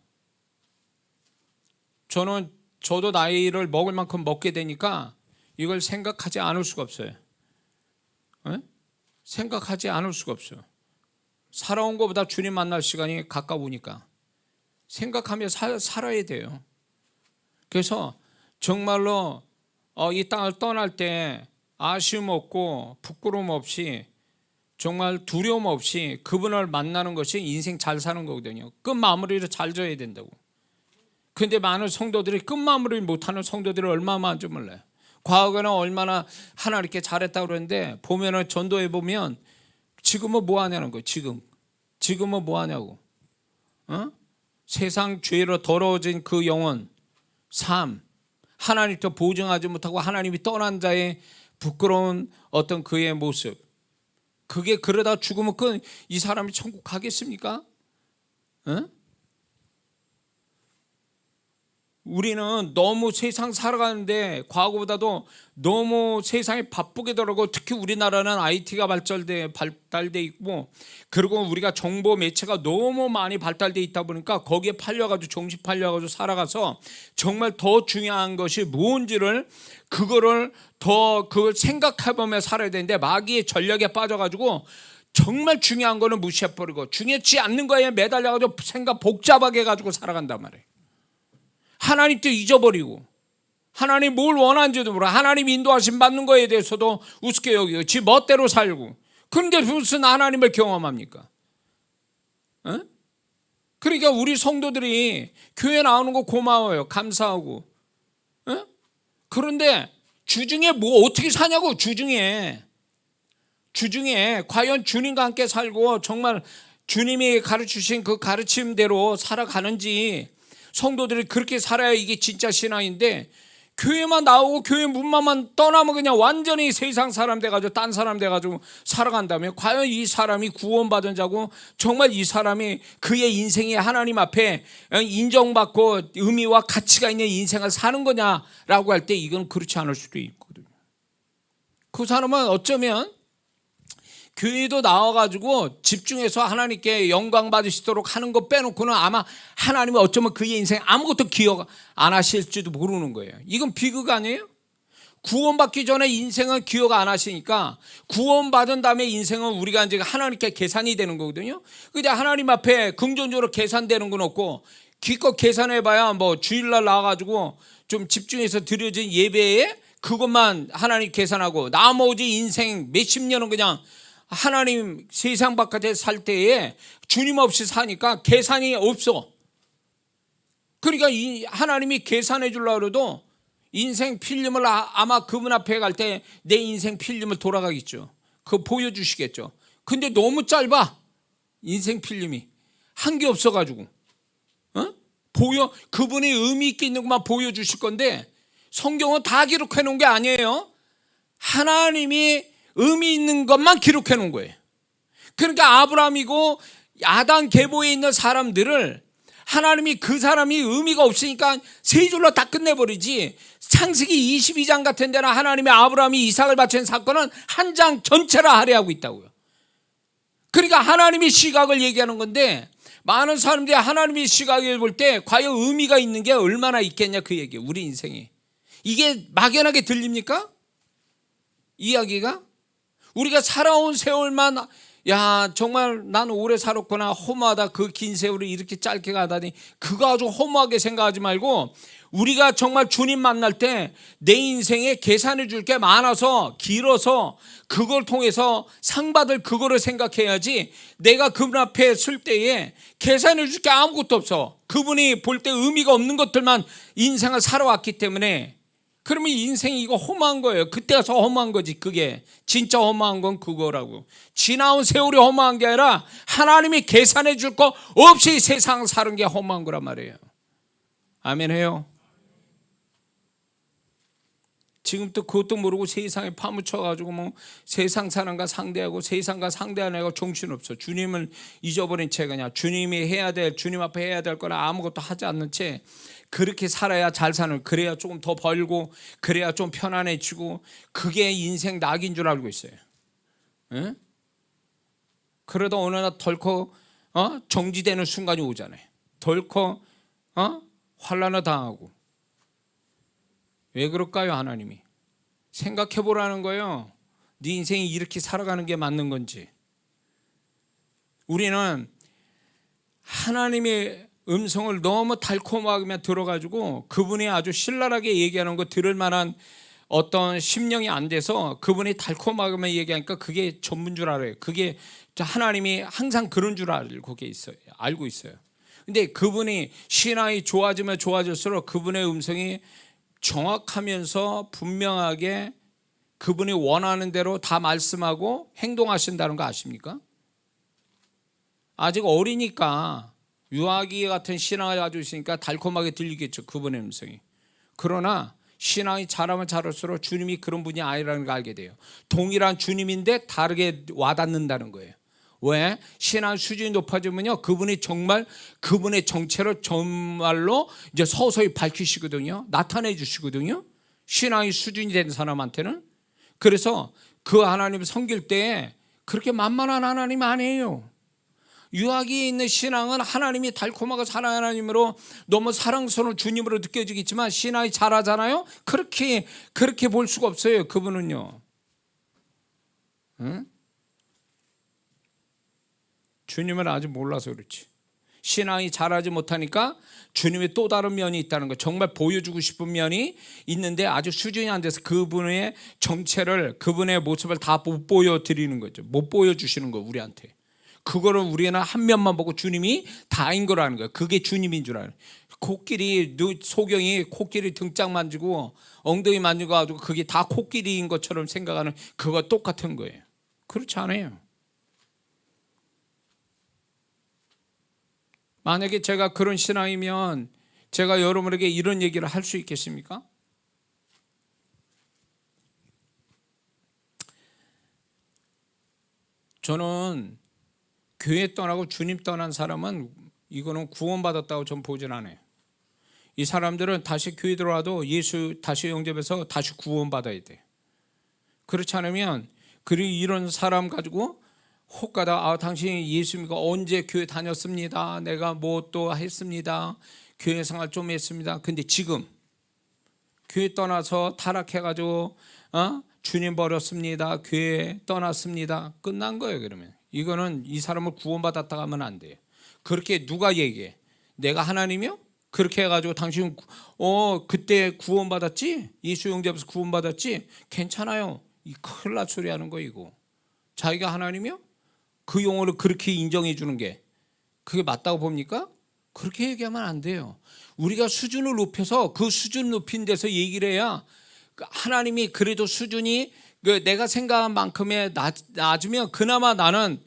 저도 나이를 먹을 만큼 먹게 되니까 이걸 생각하지 않을 수가 없어요. 생각하지 않을 수가 없어요. 살아온 것보다 주님 만날 시간이 가까우니까 생각하며 살아야 돼요. 그래서 정말로 이 땅을 떠날 때 아쉬움 없고 부끄러움 없이, 정말 두려움 없이 그분을 만나는 것이 인생 잘 사는 거거든요. 끝마무리를 잘 져야 된다고. 그런데 많은 성도들이 끝마무리를 못하는 성도들이 얼마나 많은지 몰라요. 과거에는 얼마나 하나님께 잘했다고 그러는데 보면은 전도해 보면 지금은 뭐 하냐는 거예요. 지금은 뭐 하냐고. 세상 죄로 더러워진 그 영혼, 삶, 하나님도 보증하지 못하고 하나님이 떠난 자의 부끄러운 어떤 그의 모습, 그게 그러다 죽으면 이 사람이 천국 가겠습니까? 우리는 너무 세상 살아가는데 과거보다도 너무 세상이 바쁘게 돌아가고, 특히 우리나라는 IT가 발달돼 있고, 그리고 우리가 정보 매체가 너무 많이 발달돼 있다 보니까 거기에 팔려가지고 정신 팔려가지고 살아가서 정말 더 중요한 것이 뭔지를 그걸 생각해보며 살아야 되는데 마귀의 전략에 빠져가지고 정말 중요한 거는 무시해버리고 중요치 않는 거에 매달려가지고 생각 복잡하게 해가지고 살아간단 말이에요. 하나님도 잊어버리고, 하나님 뭘 원하는지도 몰라. 하나님 인도하심 받는 거에 대해서도 우습게 여기고 지 멋대로 살고, 그런데 무슨 하나님을 경험합니까? 어? 그러니까 우리 성도들이 교회 나오는 거 고마워요. 감사하고. 어? 그런데 주중에 뭐 어떻게 사냐고. 주중에 과연 주님과 함께 살고 정말 주님이 가르치신 그 가르침대로 살아가는지, 성도들이 그렇게 살아야 이게 진짜 신앙인데, 교회만 나오고 교회 문만 떠나면 그냥 완전히 세상 사람 돼가지고 딴 사람 돼가지고 살아간다면, 과연 이 사람이 구원받은 자고 정말 이 사람이 그의 인생이 하나님 앞에 인정받고 의미와 가치가 있는 인생을 사는 거냐라고 할 때 이건 그렇지 않을 수도 있거든요. 그 사람은 어쩌면 교회도 나와가지고 집중해서 하나님께 영광 받으시도록 하는 거 빼놓고는 아마 하나님은 어쩌면 그의 인생에 아무것도 기억 안 하실지도 모르는 거예요. 이건 비극 아니에요? 구원받기 전에 인생은 기억 안 하시니까 구원받은 다음에 인생은 우리가 이제 하나님께 계산이 되는 거거든요. 근데 하나님 앞에 긍정적으로 계산되는 건 없고, 기껏 계산해봐야 뭐 주일날 나와가지고 좀 집중해서 드려진 예배에 그것만 하나님 계산하고, 나머지 인생 몇십 년은 그냥 하나님 세상 바깥에 살 때에 주님 없이 사니까 계산이 없어. 그러니까 이 하나님이 계산해 주려고 해도 인생 필름을 아마 그분 앞에 갈 때 내 인생 필름을 돌아가겠죠. 그거 보여주시겠죠. 근데 너무 짧아. 인생 필름이 한 게 없어가지고 그분이 의미 있게 있는 것만 보여주실 건데, 성경은 다 기록해 놓은 게 아니에요. 하나님이 의미 있는 것만 기록해 놓은 거예요. 그러니까 아브라함이고 아담 계보에 있는 사람들을 하나님이 그 사람이 의미가 없으니까 세 줄로 다 끝내버리지, 창세기 22장 같은 데는 하나님이 아브라함이 이삭을 바친 사건은 한 장 전체라 할애하고 있다고요. 그러니까 하나님의 시각을 얘기하는 건데, 많은 사람들이 하나님의 시각을 볼 때 과연 의미가 있는 게 얼마나 있겠냐 그 얘기예요. 우리 인생이 이게 막연하게 들립니까? 이야기가 우리가 살아온 세월만, 야 정말 난 오래 살았구나, 허무하다, 그 긴 세월을 이렇게 짧게 가다니, 그거 아주 허무하게 생각하지 말고, 우리가 정말 주님 만날 때 내 인생에 계산해 줄 게 많아서 길어서 그걸 통해서 상 받을 그거를 생각해야지, 내가 그분 앞에 설 때에 계산해 줄 게 아무것도 없어. 그분이 볼 때 의미가 없는 것들만 인생을 살아왔기 때문에, 그러면 인생이 이거 허무한 거예요. 그때 가서 허무한 거지. 그게 진짜 허무한 건 그거라고. 지나온 세월이 허무한 게 아니라 하나님이 계산해 줄 거 없이 세상 사는 게 허무한 거란 말이에요. 아멘 해요. 지금 또 그것도 모르고 세상에 파묻혀가지고 뭐 세상 사람과 상대하고 세상과 상대하는 애가 정신없어. 주님을 잊어버린 채 그냥 주님이 해야 될, 주님 앞에 해야 될 거나 아무것도 하지 않는 채 그렇게 살아야 잘 사는, 그래야 조금 더 벌고 그래야 좀 편안해지고, 그게 인생 낙인 줄 알고 있어요. 응? 그러다 어느 날 덜컥 정지되는 순간이 오잖아요. 덜컥 환난을 당하고. 왜 그럴까요? 하나님이 생각해 보라는 거예요. 네 인생이 이렇게 살아가는 게 맞는 건지. 우리는 하나님의 음성을 너무 달콤하게 들어가지고 그분이 아주 신랄하게 얘기하는 거 들을 만한 어떤 심령이 안 돼서 그분이 달콤하게만 얘기하니까 그게 전부인 줄 알아요. 그게 하나님이 항상 그런 줄 알고 있어요. 근데 그분이 신앙이 좋아지면 좋아질수록 그분의 음성이 정확하면서 분명하게 그분이 원하는 대로 다 말씀하고 행동하신다는 거 아십니까? 아직 어리니까 유아기 같은 신앙을 가지고 있으니까 달콤하게 들리겠죠, 그분의 음성이. 그러나 신앙이 자라면 자랄수록 주님이 그런 분이 아니라는 걸 알게 돼요. 동일한 주님인데 다르게 와닿는다는 거예요. 왜? 신앙 수준이 높아지면요, 그분이 정말 그분의 정체를 정말로 이제 서서히 밝히시거든요. 나타내 주시거든요. 신앙이 수준이 된 사람한테는. 그래서 그 하나님을 섬길 때 그렇게 만만한 하나님 아니에요. 유아기에 있는 신앙은 하나님이 달콤하고 사랑하는 하나님으로 너무 사랑스러운 주님으로 느껴지겠지만, 신앙이 잘하잖아요. 그렇게 볼 수가 없어요. 그분은요. 응? 주님을 아직 몰라서 그렇지. 신앙이 자라지 못하니까 주님의 또 다른 면이 있다는 거. 정말 보여주고 싶은 면이 있는데 아주 수준이 안 돼서 그분의 정체를, 그분의 모습을 다 못 보여드리는 거죠. 못 보여주시는 거 우리한테. 그거를 우리는 한 면만 보고 주님이 다인 거라는 거예요. 그게 주님인 줄 알아요. 코끼리, 소경이 코끼리 등짝 만지고 엉덩이 만지고 가지고 그게 다 코끼리인 것처럼 생각하는 그거 똑같은 거예요. 그렇지 않아요. 만약에 제가 그런 신앙이면 제가 여러분에게 이런 얘기를 할 수 있겠습니까? 저는 교회 떠나고 주님 떠난 사람은 이거는 구원받았다고 전 보진 않아요. 이 사람들은 다시 교회 들어와도 예수 다시 영접해서 다시 구원받아야 돼. 그렇지 않으면 이런 사람 가지고 혹가다 당신이 예수 믿고 언제 교회 다녔습니다. 내가 뭐 또 했습니다. 교회 생활 좀 했습니다. 근데 지금 교회 떠나서 타락해가지고 주님 버렸습니다. 교회 떠났습니다. 끝난 거예요. 그러면 이거는 이 사람을 구원받았다 하면 안 돼요. 그렇게 누가 얘기해? 내가 하나님이요? 그렇게 해가지고 당신 그때 구원받았지? 예수 영접해서 구원받았지? 괜찮아요. 이 큰일 날 소리 하는 거 이거. 자기가 하나님이요? 그 용어를 그렇게 인정해 주는 게 그게 맞다고 봅니까? 그렇게 얘기하면 안 돼요. 우리가 수준을 높여서 그 수준 높인 데서 얘기를 해야 하나님이 그래도 수준이 내가 생각한 만큼의 낮으면 그나마 나는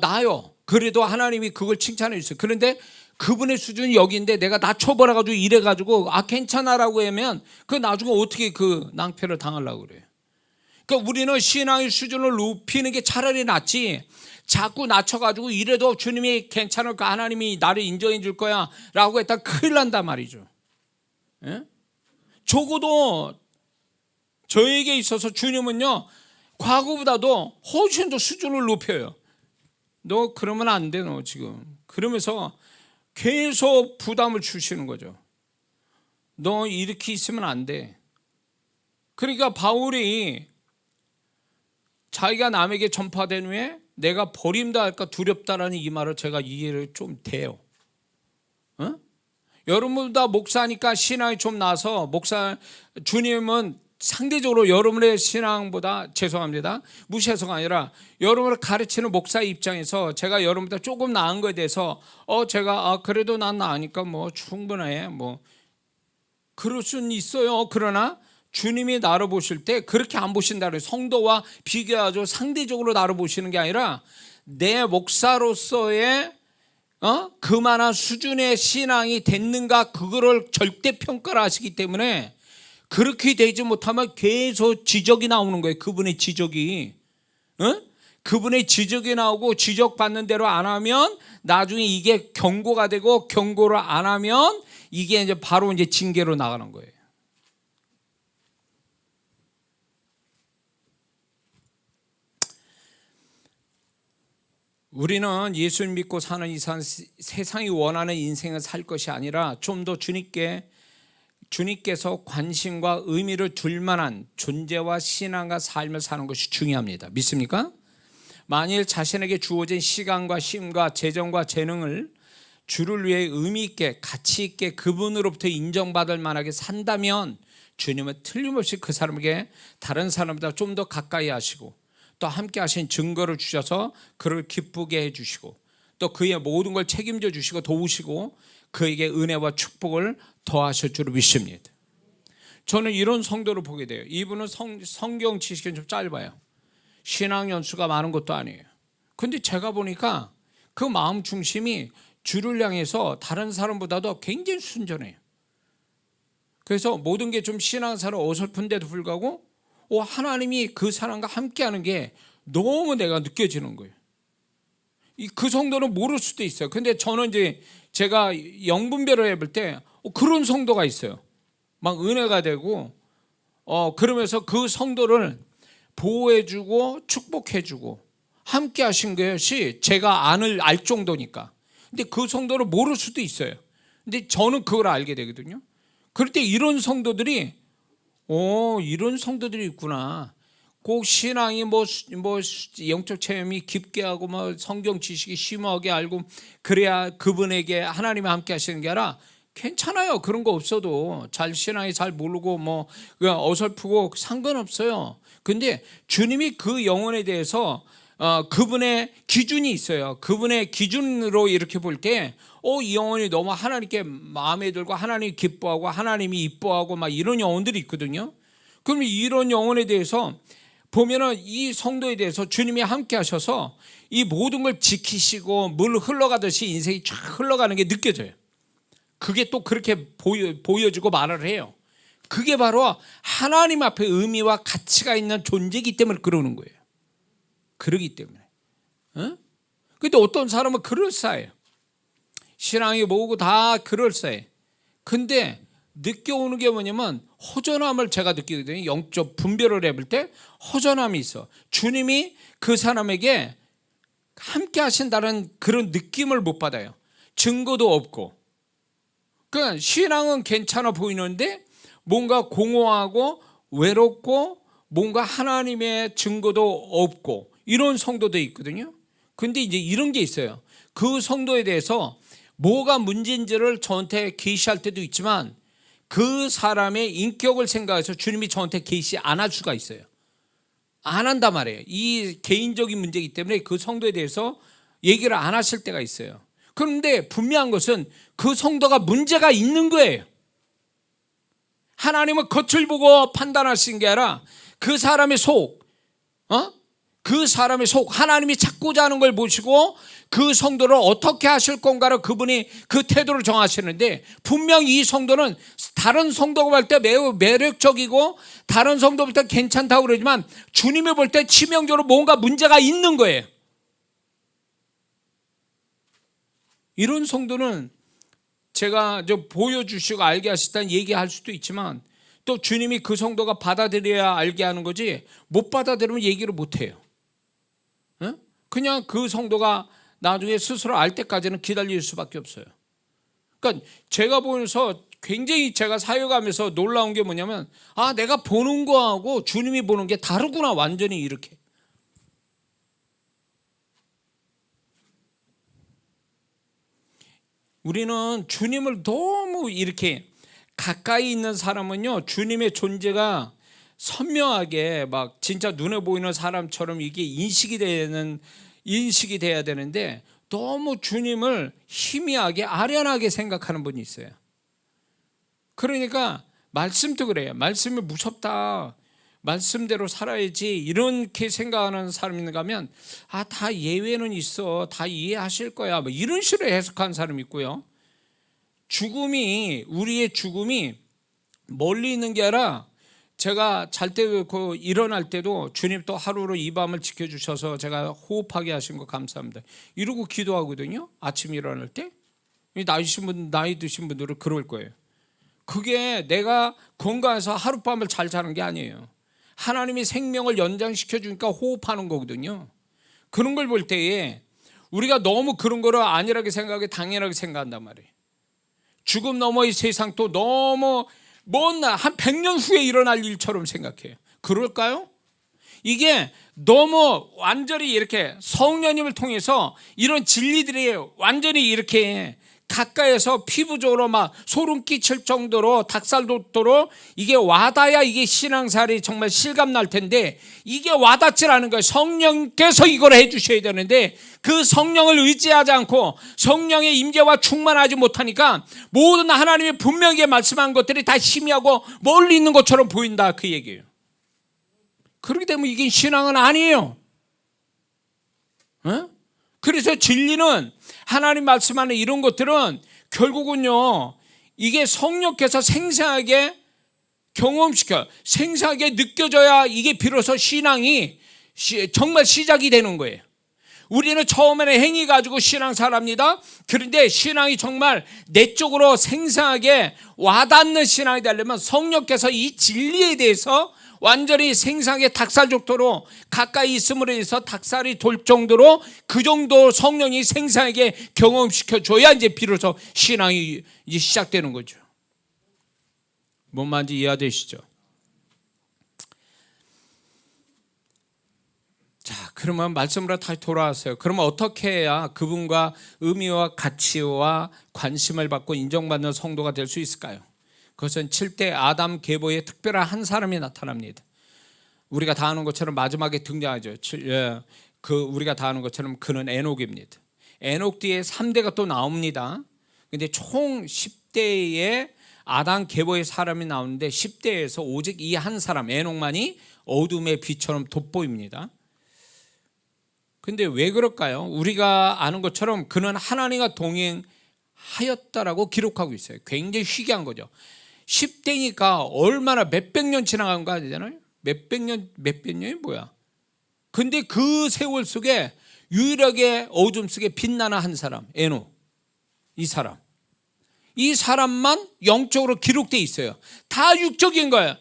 나아요. 그래도 하나님이 그걸 칭찬해 주세요. 그런데 그분의 수준이 여기인데 내가 낮춰버려가지고 이래가지고 괜찮아라고 하면 그 나중에 어떻게 그 낭패를 당하려고 그래요. 그러니까 우리는 신앙의 수준을 높이는 게 차라리 낫지, 자꾸 낮춰가지고 이래도 주님이 괜찮을까, 하나님이 나를 인정해 줄 거야 라고 했다 큰일 난단 말이죠. 예? 적어도 저에게 있어서 주님은요 과거보다도 훨씬 더 수준을 높여요. 너 그러면 안 돼, 너 지금. 그러면서 계속 부담을 주시는 거죠. 너 이렇게 있으면 안 돼. 그러니까 바울이 자기가 남에게 전파된 후에 내가 버림다 할까 두렵다라는 이 말을 제가 이해를 좀 돼요. 여러분보다 목사니까 신앙이 좀 나서 주님은 상대적으로 여러분의 신앙보다, 죄송합니다, 무시해서가 아니라 여러분을 가르치는 목사의 입장에서 제가 여러분보다 조금 나은 거에 대해서 제가 그래도 난 나으니까 뭐 충분해, 뭐 그럴 수는 있어요. 그러나 주님이 나를 보실 때 그렇게 안 보신다는, 성도와 비교하죠. 상대적으로 나를 보시는 게 아니라 내 목사로서의 그만한 수준의 신앙이 됐는가, 그거를 절대평가를 하시기 때문에 그렇게 되지 못하면 계속 지적이 나오는 거예요. 그분의 지적이. 그분의 지적이 나오고 지적받는 대로 안 하면 나중에 이게 경고가 되고, 경고를 안 하면 이게 이제 바로 이제 징계로 나가는 거예요. 우리는 예수 믿고 사는 이상 세상이 원하는 인생을 살 것이 아니라 좀 더 주님께서 관심과 의미를 둘 만한 존재와 신앙과 삶을 사는 것이 중요합니다. 믿습니까? 만일 자신에게 주어진 시간과 힘과 재정과 재능을 주를 위해 의미 있게, 가치 있게 그분으로부터 인정받을 만하게 산다면 주님은 틀림없이 그 사람에게 다른 사람보다 좀 더 가까이 하시고 또 함께 하신 증거를 주셔서 그를 기쁘게 해주시고 또 그의 모든 걸 책임져 주시고 도우시고 그에게 은혜와 축복을 더하실 줄 믿습니다. 저는 이런 성도를 보게 돼요. 이분은 성경 지식은 좀 짧아요. 신앙 연수가 많은 것도 아니에요. 근데 제가 보니까 그 마음 중심이 주를 향해서 다른 사람보다도 굉장히 순전해요. 그래서 모든 게 좀 신앙생활 어설픈데도 불구하고 하나님이 그 사람과 함께하는 게 너무 내가 느껴지는 거예요. 그 성도는 모를 수도 있어요. 근데 저는 이제 제가 영분별을 해볼 때 그런 성도가 있어요. 막 은혜가 되고 그러면서 그 성도를 보호해주고 축복해주고 함께 하신 것이 제가 알 정도니까. 근데 그 성도를 모를 수도 있어요. 근데 저는 그걸 알게 되거든요. 그럴 때 이런 성도들이 이런 성도들이 있구나. 꼭 신앙이 뭐 영적 체험이 깊게 하고 뭐 성경 지식이 심오하게 알고 그래야 그분에게 하나님이 함께 하시는 게 아니라 괜찮아요. 그런 거 없어도 잘 신앙이 잘 모르고 뭐 그냥 어설프고 상관없어요. 근데 주님이 그 영혼에 대해서 그분의 기준이 있어요. 그분의 기준으로 이렇게 볼 때 이 영혼이 너무 하나님께 마음에 들고 하나님이 기뻐하고 하나님이 이뻐하고 막 이런 영혼들이 있거든요. 그럼 이런 영혼에 대해서 보면은 이 성도에 대해서 주님이 함께 하셔서 이 모든 걸 지키시고 물 흘러가듯이 인생이 쫙 흘러가는 게 느껴져요. 그게 또 그렇게 보여지고 말을 해요. 그게 바로 하나님 앞에 의미와 가치가 있는 존재이기 때문에 그러는 거예요. 그러기 때문에. 근데 어떤 사람은 그럴싸해요. 신앙이 뭐고 다 그럴싸해. 근데 느껴오는 게 뭐냐면 허전함을 제가 느끼거든요. 영적 분별을 해볼 때 허전함이 있어. 주님이 그 사람에게 함께 하신다는 그런 느낌을 못 받아요. 증거도 없고. 그러니까 신앙은 괜찮아 보이는데 뭔가 공허하고 외롭고 뭔가 하나님의 증거도 없고 이런 성도도 있거든요. 근데 이제 이런 게 있어요. 그 성도에 대해서 뭐가 문제인지를 저한테 계시할 때도 있지만 그 사람의 인격을 생각해서 주님이 저한테 계시 안 할 수가 있어요. 안 한단 말이에요. 이 개인적인 문제이기 때문에 그 성도에 대해서 얘기를 안 하실 때가 있어요. 그런데 분명한 것은 그 성도가 문제가 있는 거예요. 하나님은 겉을 보고 판단하신 게 아니라 그 사람의 속, 그 사람의 속, 하나님이 찾고자 하는 걸 보시고 그 성도를 어떻게 하실 건가를 그분이 그 태도를 정하시는데 분명히 이 성도는 다른 성도가 볼 때 매우 매력적이고 다른 성도 볼 때 괜찮다고 그러지만 주님이 볼 때 치명적으로 뭔가 문제가 있는 거예요. 이런 성도는 제가 보여주시고 알게 하시다는 얘기할 수도 있지만 또 주님이 그 성도가 받아들여야 알게 하는 거지 못 받아들이면 얘기를 못 해요. 그냥 그 성도가 나중에 스스로 알 때까지는 기다릴 수밖에 없어요. 그러니까 제가 보면서 굉장히 제가 사역하면서 놀라운 게 뭐냐면 내가 보는 거하고 주님이 보는 게 다르구나. 완전히 이렇게. 우리는 주님을 너무 이렇게 가까이 있는 사람은요, 주님의 존재가 선명하게 막 진짜 눈에 보이는 사람처럼 이게 인식이 돼야 되는데 너무 주님을 희미하게 아련하게 생각하는 분이 있어요. 그러니까 말씀도 그래요. 말씀이 무섭다. 말씀대로 살아야지 이렇게 생각하는 사람이 있는가 하면 다 예외는 있어. 다 이해하실 거야. 뭐 이런 식으로 해석하는 사람이 있고요. 우리의 죽음이 멀리 있는 게 아니라 제가 잘 때 일어날 때도 주님 또 하루로 이 밤을 지켜주셔서 제가 호흡하게 하신 거 감사합니다. 이러고 기도하거든요. 아침에 일어날 때. 나이 드신 분들은 그럴 거예요. 그게 내가 건강해서 하룻밤을 잘 자는 게 아니에요. 하나님이 생명을 연장시켜 주니까 호흡하는 거거든요. 그런 걸 볼 때에 우리가 너무 그런 거를 안일하게 생각하고 당연하게 생각한단 말이에요. 죽음 너머의 세상 또 너무 한 100년 후에 일어날 일처럼 생각해요. 그럴까요? 이게 너무 완전히 이렇게 성령님을 통해서 이런 진리들이 완전히 이렇게 가까이서 피부적으로 막 소름 끼칠 정도로 닭살 돋도록 이게 와닿아야 이게 신앙생활이 정말 실감 날 텐데 이게 와닿질 않은 거예요. 성령께서 이걸 해주셔야 되는데 그 성령을 의지하지 않고 성령의 임재와 충만하지 못하니까 모든 하나님이 분명히 말씀한 것들이 다 희미하고 멀리 있는 것처럼 보인다 그 얘기예요. 그렇기 때문에 이게 신앙은 아니에요. 그래서 진리는 하나님 말씀하는 이런 것들은 결국은요 이게 성령께서 생생하게 경험시켜 생생하게 느껴져야 이게 비로소 신앙이 정말 시작이 되는 거예요. 우리는 처음에는 행위 가지고 신앙생활합니다. 그런데 신앙이 정말 내적으로 생생하게 와닿는 신앙이 되려면 성령께서 이 진리에 대해서 완전히 생생하게 닭살 족도로 가까이 있음으로 해서 닭살이 돌 정도로 그 정도 성령이 생생하게 경험시켜 줘야 이제 비로소 신앙이 이제 시작되는 거죠. 뭔 말인지 이해되시죠? 자, 그러면 말씀으로 다시 돌아왔어요. 그러면 어떻게 해야 그분과 의미와 가치와 관심을 받고 인정받는 성도가 될 수 있을까요? 그것은 7대 아담 계보의 특별한 한 사람이 나타납니다. 우리가 다 아는 것처럼 마지막에 등장하죠. 우리가 다 아는 것처럼 그는 에녹입니다. 에녹 뒤에 3대가 또 나옵니다. 근데 총 10대의 아담 계보의 사람이 나오는데 10대에서 오직 이 한 사람 에녹만이 어둠의 빛처럼 돋보입니다. 근데 왜 그럴까요? 우리가 아는 것처럼 그는 하나님과 동행하였다라고 기록하고 있어요. 굉장히 희귀한 거죠. 10대니까 얼마나 몇백 년 지나간 거 아니잖아요. 몇백 년이 뭐야? 근데 그 세월 속에 유일하게 어둠 속에 빛나는 한 사람, 에녹. 이 사람만 영적으로 기록되어 있어요. 다 육적인 거예요.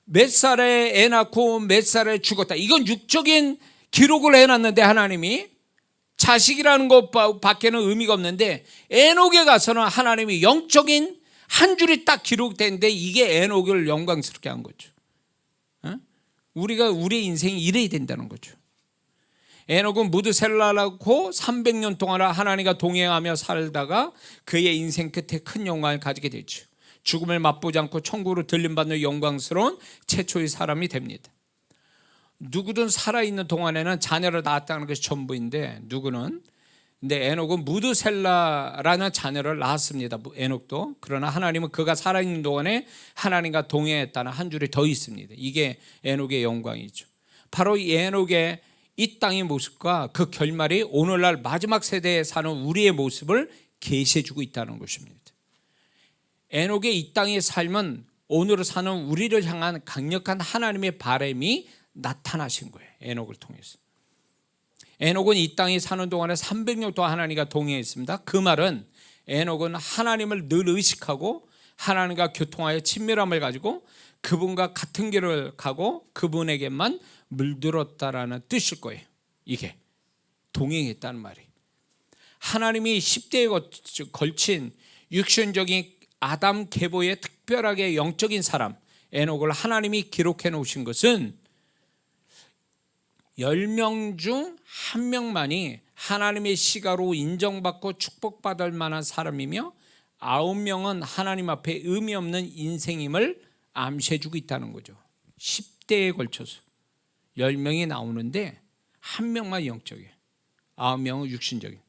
몇 살에 애 낳고 몇 살에 죽었다. 이건 육적인 기록을 해놨는데 하나님이 자식이라는 것밖에는 의미가 없는데 에녹에 가서는 하나님이 영적인 한 줄이 딱 기록되는데 이게 에녹을 영광스럽게 한 거죠. 우리의 인생이 이래야 된다는 거죠. 에녹은 무드셀라라고 300년 동안 하나님과 동행하며 살다가 그의 인생 끝에 큰 영광을 가지게 되죠. 죽음을 맛보지 않고 천국으로 들림받는 영광스러운 최초의 사람이 됩니다. 누구든 살아있는 동안에는 자녀를 낳았다는 것이 전부인데 근데 에녹은 무드셀라라는 자녀를 낳았습니다. 에녹도. 그러나 하나님은 그가 살아있는 동안에 하나님과 동행했다는 한 줄이 더 있습니다. 이게 에녹의 영광이죠. 바로 이 에녹의 이 땅의 모습과 그 결말이 오늘날 마지막 세대에 사는 우리의 모습을 계시해주고 있다는 것입니다. 에녹의 이 땅의 삶은 오늘 사는 우리를 향한 강력한 하나님의 바람이 나타나신 거예요. 에녹을 통해서. 에녹은 이 땅에 사는 동안에 300년 동안 하나님과 동행했습니다. 그 말은 에녹은 하나님을 늘 의식하고 하나님과 교통하여 친밀함을 가지고 그분과 같은 길을 가고 그분에게만 물들었다라는 뜻일 거예요. 이게 동행했다는 말이. 하나님이 10대에 걸친 육신적인 아담 계보의 특별하게 영적인 사람 에녹을 하나님이 기록해 놓으신 것은 10명 중 1명만이 하나님의 시가로 인정받고 축복받을 만한 사람이며 9명은 하나님 앞에 의미 없는 인생임을 암시해주고 있다는 거죠. 10대에 걸쳐서 10명이 나오는데 1명만 영적이에요. 9명은 육신적인.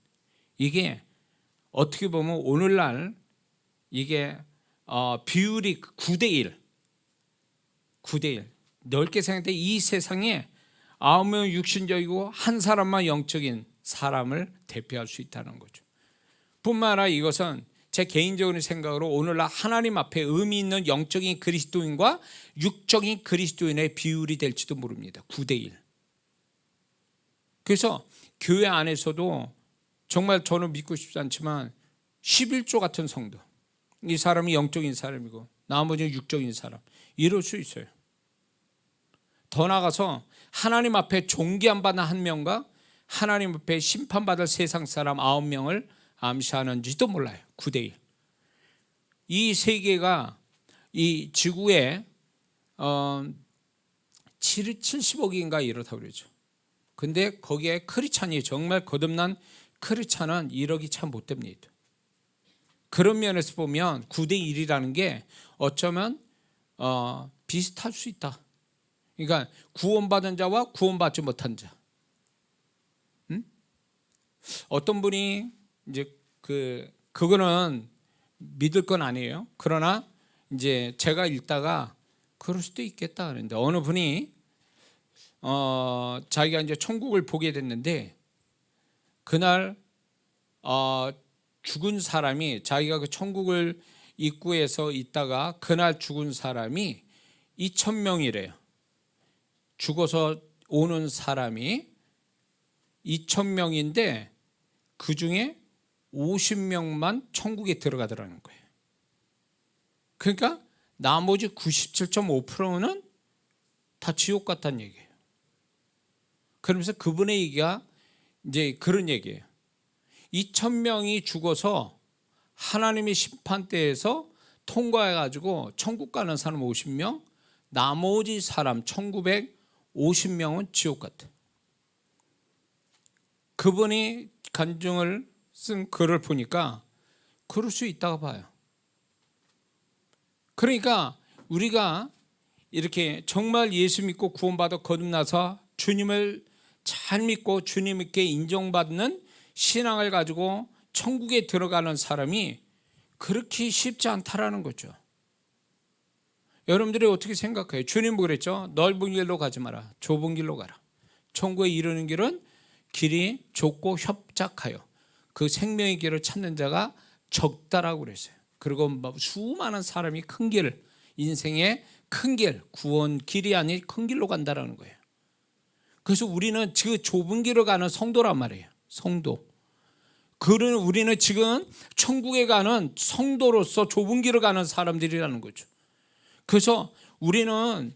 이게 어떻게 보면 오늘날 이게 비율이 9대1 넓게 생각할 때 이 세상에 9명은 육신적이고 한 사람만 영적인 사람을 대표할 수 있다는 거죠. 뿐만 아니라 이것은 제 개인적인 생각으로 오늘날 하나님 앞에 의미 있는 영적인 그리스도인과 육적인 그리스도인의 비율이 될지도 모릅니다. 9대1. 그래서 교회 안에서도 정말 저는 믿고 싶지 않지만 11조 같은 성도, 이 사람이 영적인 사람이고 나머지는 육적인 사람, 이럴 수 있어요. 더 나아가서 하나님 앞에 존귀함받는 한 명과 하나님 앞에 심판받을 세상 사람 9명을 암시하는지도 몰라요. 9대1. 이 세계가 이 지구에 70억인가 이렇다고 그러죠. 근데 거기에 크리스찬이 정말 거듭난 크리스찬은 1억이 참 못 됩니다. 그런 면에서 보면 9대1이라는 게 어쩌면 비슷할 수 있다. 그러니까 구원받은 자와 구원받지 못한 자. 어떤 분이 이제 그거는 믿을 건 아니에요. 그러나 이제 제가 읽다가 그럴 수도 있겠다 그랬는데 어느 분이 자기가 이제 천국을 보게 됐는데 그날 죽은 사람이 자기가 그 천국을 입구에서 있다가 그날 죽은 사람이 2,000명이래요. 죽어서 오는 사람이 2,000명인데 그 중에 50명만 천국에 들어가더라는 거예요. 그러니까 나머지 97.5%는 다 지옥 같다는 얘기예요. 그러면서 그분의 얘기가 이제 그런 얘기예요. 2,000명이 죽어서 하나님의 심판대에서 통과해가지고 천국 가는 사람 50명, 나머지 사람 1,950명은 지옥 같아. 그분이 간증을 쓴 글을 보니까 그럴 수 있다고 봐요. 그러니까 우리가 이렇게 정말 예수 믿고 구원받아 거듭나서 주님을 잘 믿고 주님께 인정받는 신앙을 가지고 천국에 들어가는 사람이 그렇게 쉽지 않다라는 거죠. 여러분들이 어떻게 생각해요? 주님 뭐 그랬죠? 넓은 길로 가지 마라, 좁은 길로 가라. 천국에 이르는 길은 길이 좁고 협착하여 그 생명의 길을 찾는 자가 적다라고 그랬어요. 그리고 수많은 사람이 큰 길, 인생의 큰 길, 구원 길이 아닌 큰 길로 간다라는 거예요. 그래서 우리는 그 좁은 길을 가는 성도란 말이에요. 성도. 우리는 지금 천국에 가는 성도로서 좁은 길을 가는 사람들이라는 거죠. 그래서 우리는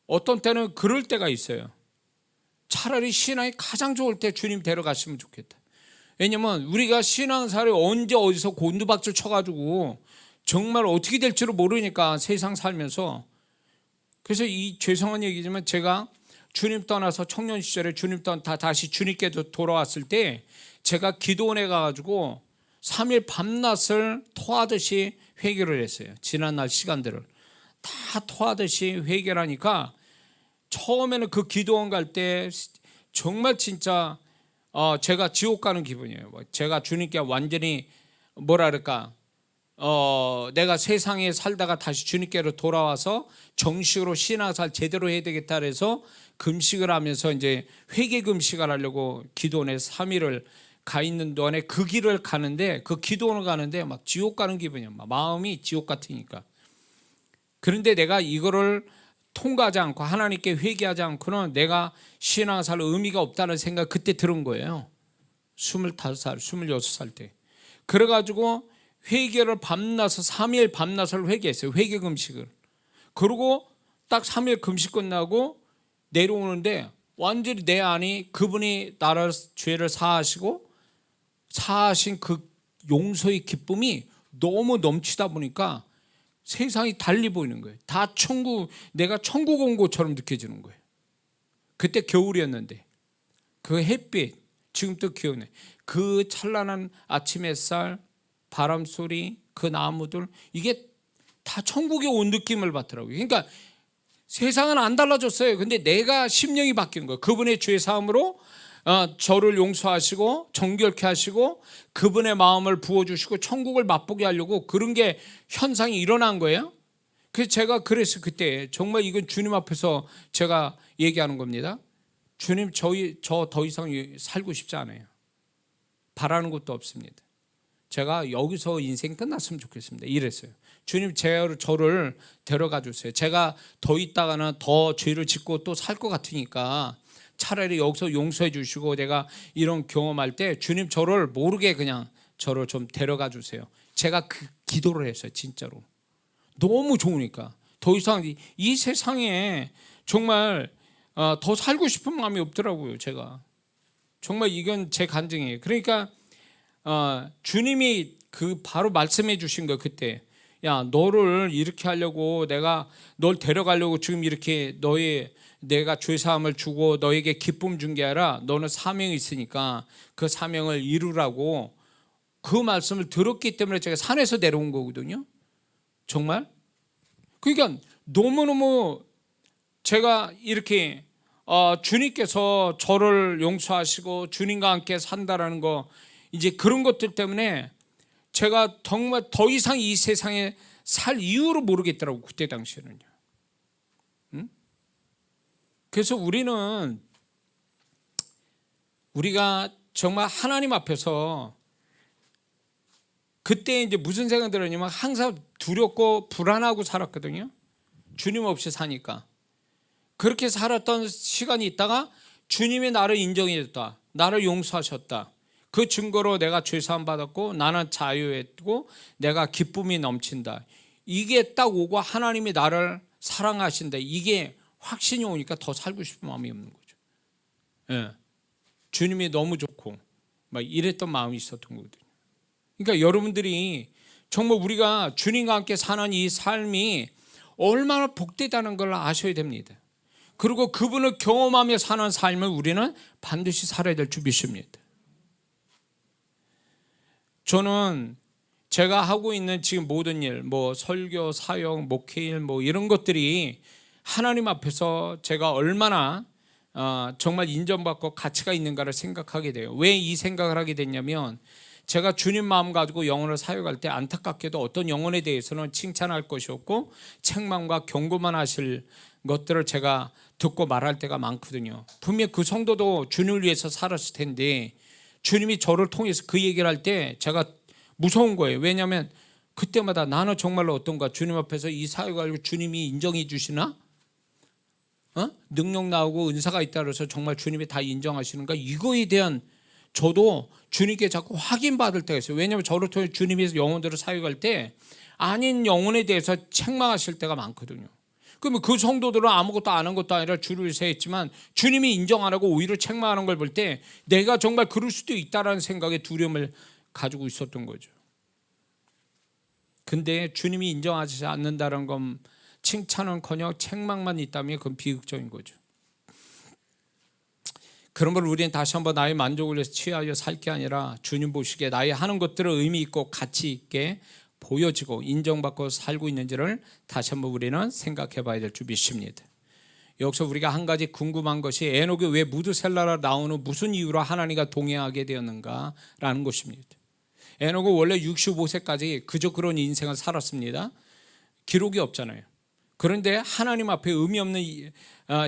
어떤 때는 그럴 때가 있어요. 차라리 신앙이 가장 좋을 때 주님 데려갔으면 좋겠다. 왜냐면 우리가 신앙생활에 언제 어디서 곤두박질 쳐가지고 정말 어떻게 될지를 모르니까 세상 살면서. 그래서 이 죄송한 얘기지만 제가 주님 떠나서 청년 시절에 주님 떠나 다시 주님께 돌아왔을 때 제가 기도원에 가가지고 3일 밤낮을 토하듯이 회개를 했어요. 지난날 시간들을 다 토하듯이 회개를 하니까 처음에는 그 기도원 갈 때 정말 진짜 제가 지옥 가는 기분이에요. 제가 주님께 완전히 뭐라 그럴까, 내가 세상에 살다가 다시 주님께로 돌아와서 정식으로 신앙생활 제대로 해야 되겠다 그래서 금식을 하면서 이제 회개 금식을 하려고 기도원에 3일을 가 있는 동안에 그 길을 가는데, 그 기도원을 가는데 막 지옥 가는 기분이야. 막 마음이 지옥 같으니까. 그런데 내가 이거를 통과하지 않고 하나님께 회개하지 않고는 내가 신앙생활 의미가 없다는 생각 그때 들은 거예요. 25살, 26살 때. 그래가지고 회개를 밤낮을 3일 밤낮을 회개했어요. 회개 금식을. 그리고 딱 3일 금식 끝나고 내려오는데 완전히 내 안이 그분이 나를 죄를 사하시고 사하신 그 용서의 기쁨이 너무 넘치다 보니까 세상이 달리 보이는 거예요. 다 내가 천국 온 것처럼 느껴지는 거예요. 그때 겨울이었는데 그 햇빛 지금도 기억나요. 그 찬란한 아침 햇살, 바람 소리, 그 나무들, 이게 다 천국에 온 느낌을 받더라고요. 그러니까 세상은 안 달라졌어요. 근데 내가 심령이 바뀐 거예요. 그분의 죄 사함으로 저를 용서하시고 정결케 하시고 그분의 마음을 부어주시고 천국을 맛보게 하려고 그런 게 현상이 일어난 거예요. 그래서 제가 그랬어요. 그때 정말 이건 주님 앞에서 제가 얘기하는 겁니다. 주님, 저 더 이상 살고 싶지 않아요. 바라는 것도 없습니다. 제가 여기서 인생 끝났으면 좋겠습니다. 이랬어요. 주님, 저를 데려가 주세요. 제가 더 있다가는 더 죄를 짓고 또 살 것 같으니까 차라리 여기서 용서해 주시고 내가 이런 경험할 때 주님 저를 모르게 그냥 저를 좀 데려가 주세요. 제가 그 기도를 했어요. 진짜로. 너무 좋으니까. 더 이상 이 세상에 정말 더 살고 싶은 마음이 없더라고요. 제가. 정말 이건 제 간증이에요. 그러니까 주님이 그 바로 말씀해 주신 거 그때. 야, 너를 이렇게 하려고 내가 널 데려가려고 지금 이렇게 내가 죄사함을 주고 너에게 기쁨 준 게 아니라 너는 사명이 있으니까 그 사명을 이루라고 그 말씀을 들었기 때문에 제가 산에서 내려온 거거든요. 정말. 그러니까 너무너무 제가 이렇게 주님께서 저를 용서하시고 주님과 함께 산다라는 거, 이제 그런 것들 때문에 제가 정말 더 이상 이 세상에 살 이유를 모르겠더라고. 그때 당시에는요. 그래서 우리가 정말 하나님 앞에서 그때 이제 무슨 생각 들었냐면 항상 두렵고 불안하고 살았거든요. 주님 없이 사니까. 그렇게 살았던 시간이 있다가 주님이 나를 인정해줬다. 나를 용서하셨다. 그 증거로 내가 죄사함 받았고 나는 자유했고 내가 기쁨이 넘친다. 이게 딱 오고 하나님이 나를 사랑하신다. 이게 확신이 오니까 더 살고 싶은 마음이 없는 거죠. 예. 주님이 너무 좋고 막 이랬던 마음이 있었던 거거든요. 그러니까 여러분들이 정말 우리가 주님과 함께 사는 이 삶이 얼마나 복되다는 걸 아셔야 됩니다. 그리고 그분을 경험하며 사는 삶을 우리는 반드시 살아야 될 줄 믿습니다. 저는 제가 하고 있는 지금 모든 일, 설교, 사역, 목회일 이런 것들이 하나님 앞에서 제가 얼마나 정말 인정받고 가치가 있는가를 생각하게 돼요. 왜 이 생각을 하게 됐냐면, 제가 주님 마음 가지고 영혼을 사역할 때 안타깝게도 어떤 영혼에 대해서는 칭찬할 것이 없고 책망과 경고만 하실 것들을 제가 듣고 말할 때가 많거든요. 분명 그 성도도 주님을 위해서 살았을 텐데 주님이 저를 통해서 그 얘기를 할 때 제가 무서운 거예요. 왜냐하면 그때마다 나는 정말로 어떤가, 주님 앞에서 이 사역을 주님이 인정해 주시나? 능력 나오고 은사가 있다 그래서 정말 주님이 다 인정하시는가? 이거에 대한 저도 주님께 자꾸 확인받을 때가 있어요. 왜냐하면 저를 통해 주님이 영혼들을 사역할 때 아닌 영혼에 대해서 책망하실 때가 많거든요. 그러면 그 성도들은 아무것도 안 한 것도 아니라 주를 위해서 했지만 주님이 인정 안 하고 오히려 책망하는 걸 볼 때 내가 정말 그럴 수도 있다라는 생각에 두려움을 가지고 있었던 거죠. 근데 주님이 인정하지 않는다는 건 칭찬은커녕 책망만 있다면 그건 비극적인 거죠. 그러므로 우리는 다시 한번 나의 만족을 위해서 취하여 살 게 아니라 주님 보시기에 나의 하는 것들을 의미 있고 가치 있게 보여지고 인정받고 살고 있는지를 다시 한번 우리는 생각해 봐야 될 줄 믿습니다. 여기서 우리가 한 가지 궁금한 것이 에녹이 왜 무드셀라라 나온 후 무슨 이유로 하나님과 동행하게 되었는가라는 것입니다. 에녹은 원래 65세까지 그저 그런 인생을 살았습니다. 기록이 없잖아요. 그런데 하나님 앞에 의미 없는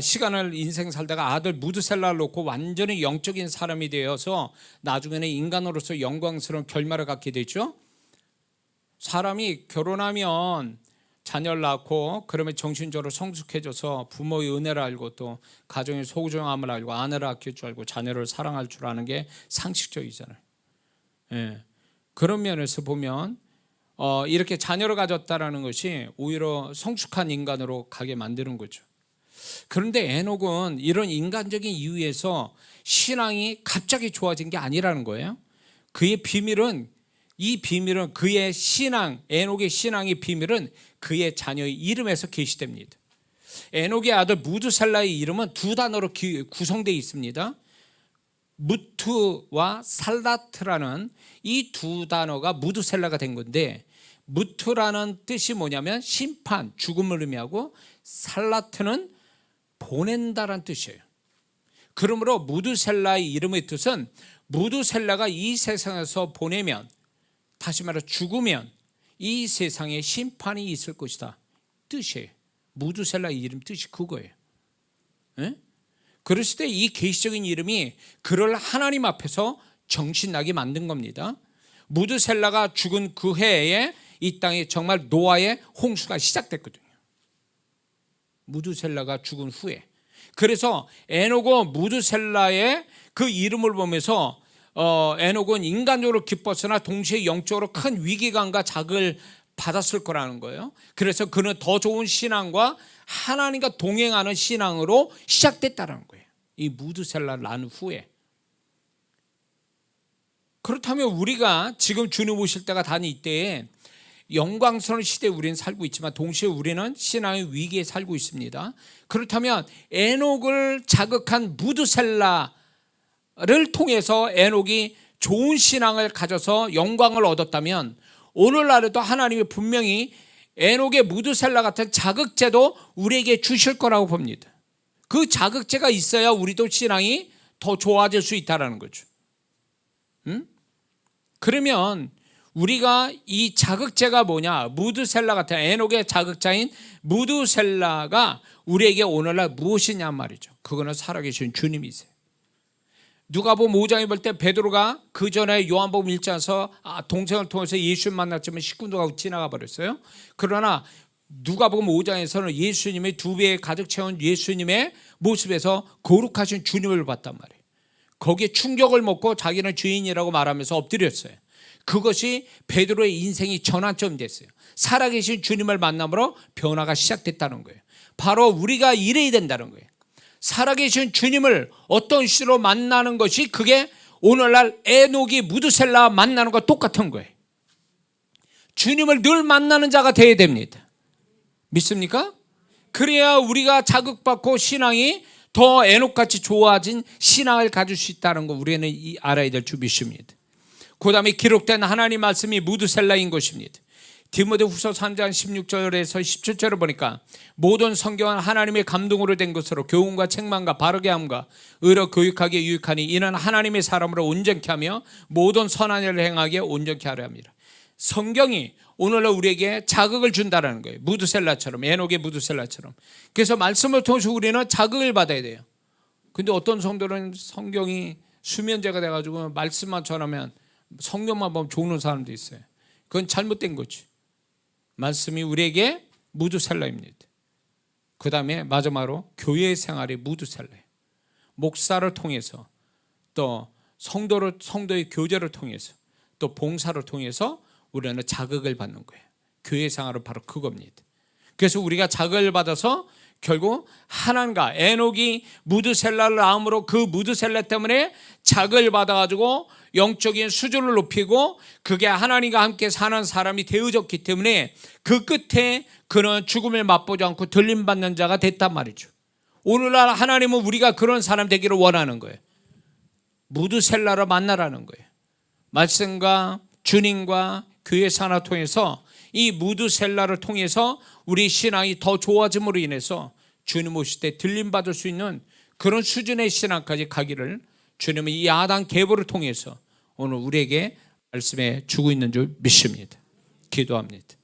시간을 인생 살다가 아들 무드셀라를 놓고 완전히 영적인 사람이 되어서 나중에는 인간으로서 영광스러운 결말을 갖게 되죠. 사람이 결혼하면 자녀를 낳고 그러면 정신적으로 성숙해져서 부모의 은혜를 알고 또 가정의 소중함을 알고 아내를 아낄 줄 알고 자녀를 사랑할 줄 아는 게 상식적이잖아요. 그런 면에서 보면 이렇게 자녀를 가졌다라는 것이 오히려 성숙한 인간으로 가게 만드는 거죠. 그런데 에녹은 이런 인간적인 이유에서 신앙이 갑자기 좋아진 게 아니라는 거예요. 그의 비밀은, 이 비밀은 그의 신앙, 에녹의 신앙의 비밀은 그의 자녀의 이름에서 계시됩니다. 에녹의 아들 무드셀라의 이름은 두 단어로 구성되어 있습니다. 무트와 살라트라는 이 두 단어가 무드셀라가 된 건데, 무트라는 뜻이 뭐냐면 심판, 죽음을 의미하고 살라트는 보낸다라는 뜻이에요. 그러므로 무드셀라의 이름의 뜻은 무드셀라가 이 세상에서 보내면, 다시 말해 죽으면 이 세상에 심판이 있을 것이다 뜻이에요. 무드셀라의 이름 뜻이 그거예요. 그랬을 때 이 계시적인 이름이 그를 하나님 앞에서 정신나게 만든 겁니다. 무드셀라가 죽은 그 해에 이 땅에 정말 노아의 홍수가 시작됐거든요. 무드셀라가 죽은 후에. 그래서 에녹은 무드셀라의 그 이름을 보면서 에녹은 인간적으로 기뻤으나 동시에 영적으로 큰 위기감과 자극을 받았을 거라는 거예요. 그래서 그는 더 좋은 신앙과 하나님과 동행하는 신앙으로 시작됐다는 거예요. 이 무드셀라를 낳은 후에. 그렇다면 우리가 지금 주님 오실 때가 단 이때에 영광스러운 시대에 우리는 살고 있지만 동시에 우리는 신앙의 위기에 살고 있습니다. 그렇다면 에녹을 자극한 무드셀라를 통해서 에녹이 좋은 신앙을 가져서 영광을 얻었다면 오늘날에도 하나님이 분명히 에녹의 무드셀라 같은 자극제도 우리에게 주실 거라고 봅니다. 그 자극제가 있어야 우리도 신앙이 더 좋아질 수 있다는 거죠. 그러면 우리가 이 자극제가 뭐냐? 무드셀라 같은 에녹의 자극자인 무드셀라가 우리에게 오늘날 무엇이냐 말이죠. 그거는 살아계신 주님이세요. 누가복음 5장에 볼 때 베드로가 그 전에 요한복음 1장에서 동생을 통해서 예수님 만났지만 식구들하고 지나가 버렸어요. 그러나 누가복음 5장에서는 예수님의 두 배에 가득 채운 예수님의 모습에서 거룩하신 주님을 봤단 말이에요. 거기에 충격을 먹고 자기는 죄인이라고 말하면서 엎드렸어요. 그것이 베드로의 인생이 전환점이 됐어요. 살아계신 주님을 만남으로 변화가 시작됐다는 거예요. 바로 우리가 이래야 된다는 거예요. 살아계신 주님을 어떤 시로 만나는 것이 그게 오늘날 에녹이 무드셀라 만나는 것 똑같은 거예요. 주님을 늘 만나는 자가 되어야 됩니다. 믿습니까? 그래야 우리가 자극받고 신앙이 더 에녹같이 좋아진 신앙을 가질 수 있다는 거 우리는 알아야 될 주비십니다. 그 다음에 기록된 하나님 말씀이 무드셀라인 것입니다. 디모데후서 3장 16절에서 17절을 보니까 모든 성경은 하나님의 감동으로 된 것으로 교훈과 책망과 바르게 함과 의로 교육하기에 유익하니 이는 하나님의 사람으로 온전케 하며 모든 선한 일을 행하기에 온전케 하려 합니다. 성경이 오늘날 우리에게 자극을 준다는 거예요. 무드셀라처럼, 에녹의 무드셀라처럼. 그래서 말씀을 통해서 우리는 자극을 받아야 돼요. 근데 어떤 성도는 성경이 수면제가 돼가지고 말씀만 전하면 성경만 보면 죽는 사람도 있어요. 그건 잘못된 거지. 말씀이 우리에게 무드셀라입니다. 그 다음에 마지막으로 교회 생활이 무드셀라예요. 목사를 통해서 또 성도의 교제를 통해서 또 봉사를 통해서 우리는 자극을 받는 거예요. 교회 생활은 바로 그겁니다. 그래서 우리가 자극을 받아서 결국 하나님과 에녹이 무드셀라를 낳음으로 그 무드셀라 때문에 자극을 받아가지고 영적인 수준을 높이고 그게 하나님과 함께 사는 사람이 되어졌기 때문에 그 끝에 그는 죽음을 맛보지 않고 들림받는 자가 됐단 말이죠. 오늘날 하나님은 우리가 그런 사람 되기를 원하는 거예요. 무드셀라를 만나라는 거예요. 말씀과 주님과 교회 생활을 통해서 이 무드셀라를 통해서 우리 신앙이 더 좋아짐으로 인해서 주님 오실 때 들림받을 수 있는 그런 수준의 신앙까지 가기를 주님은 이 아담 계보를 통해서 오늘 우리에게 말씀해 주고 있는 줄 믿습니다. 기도합니다.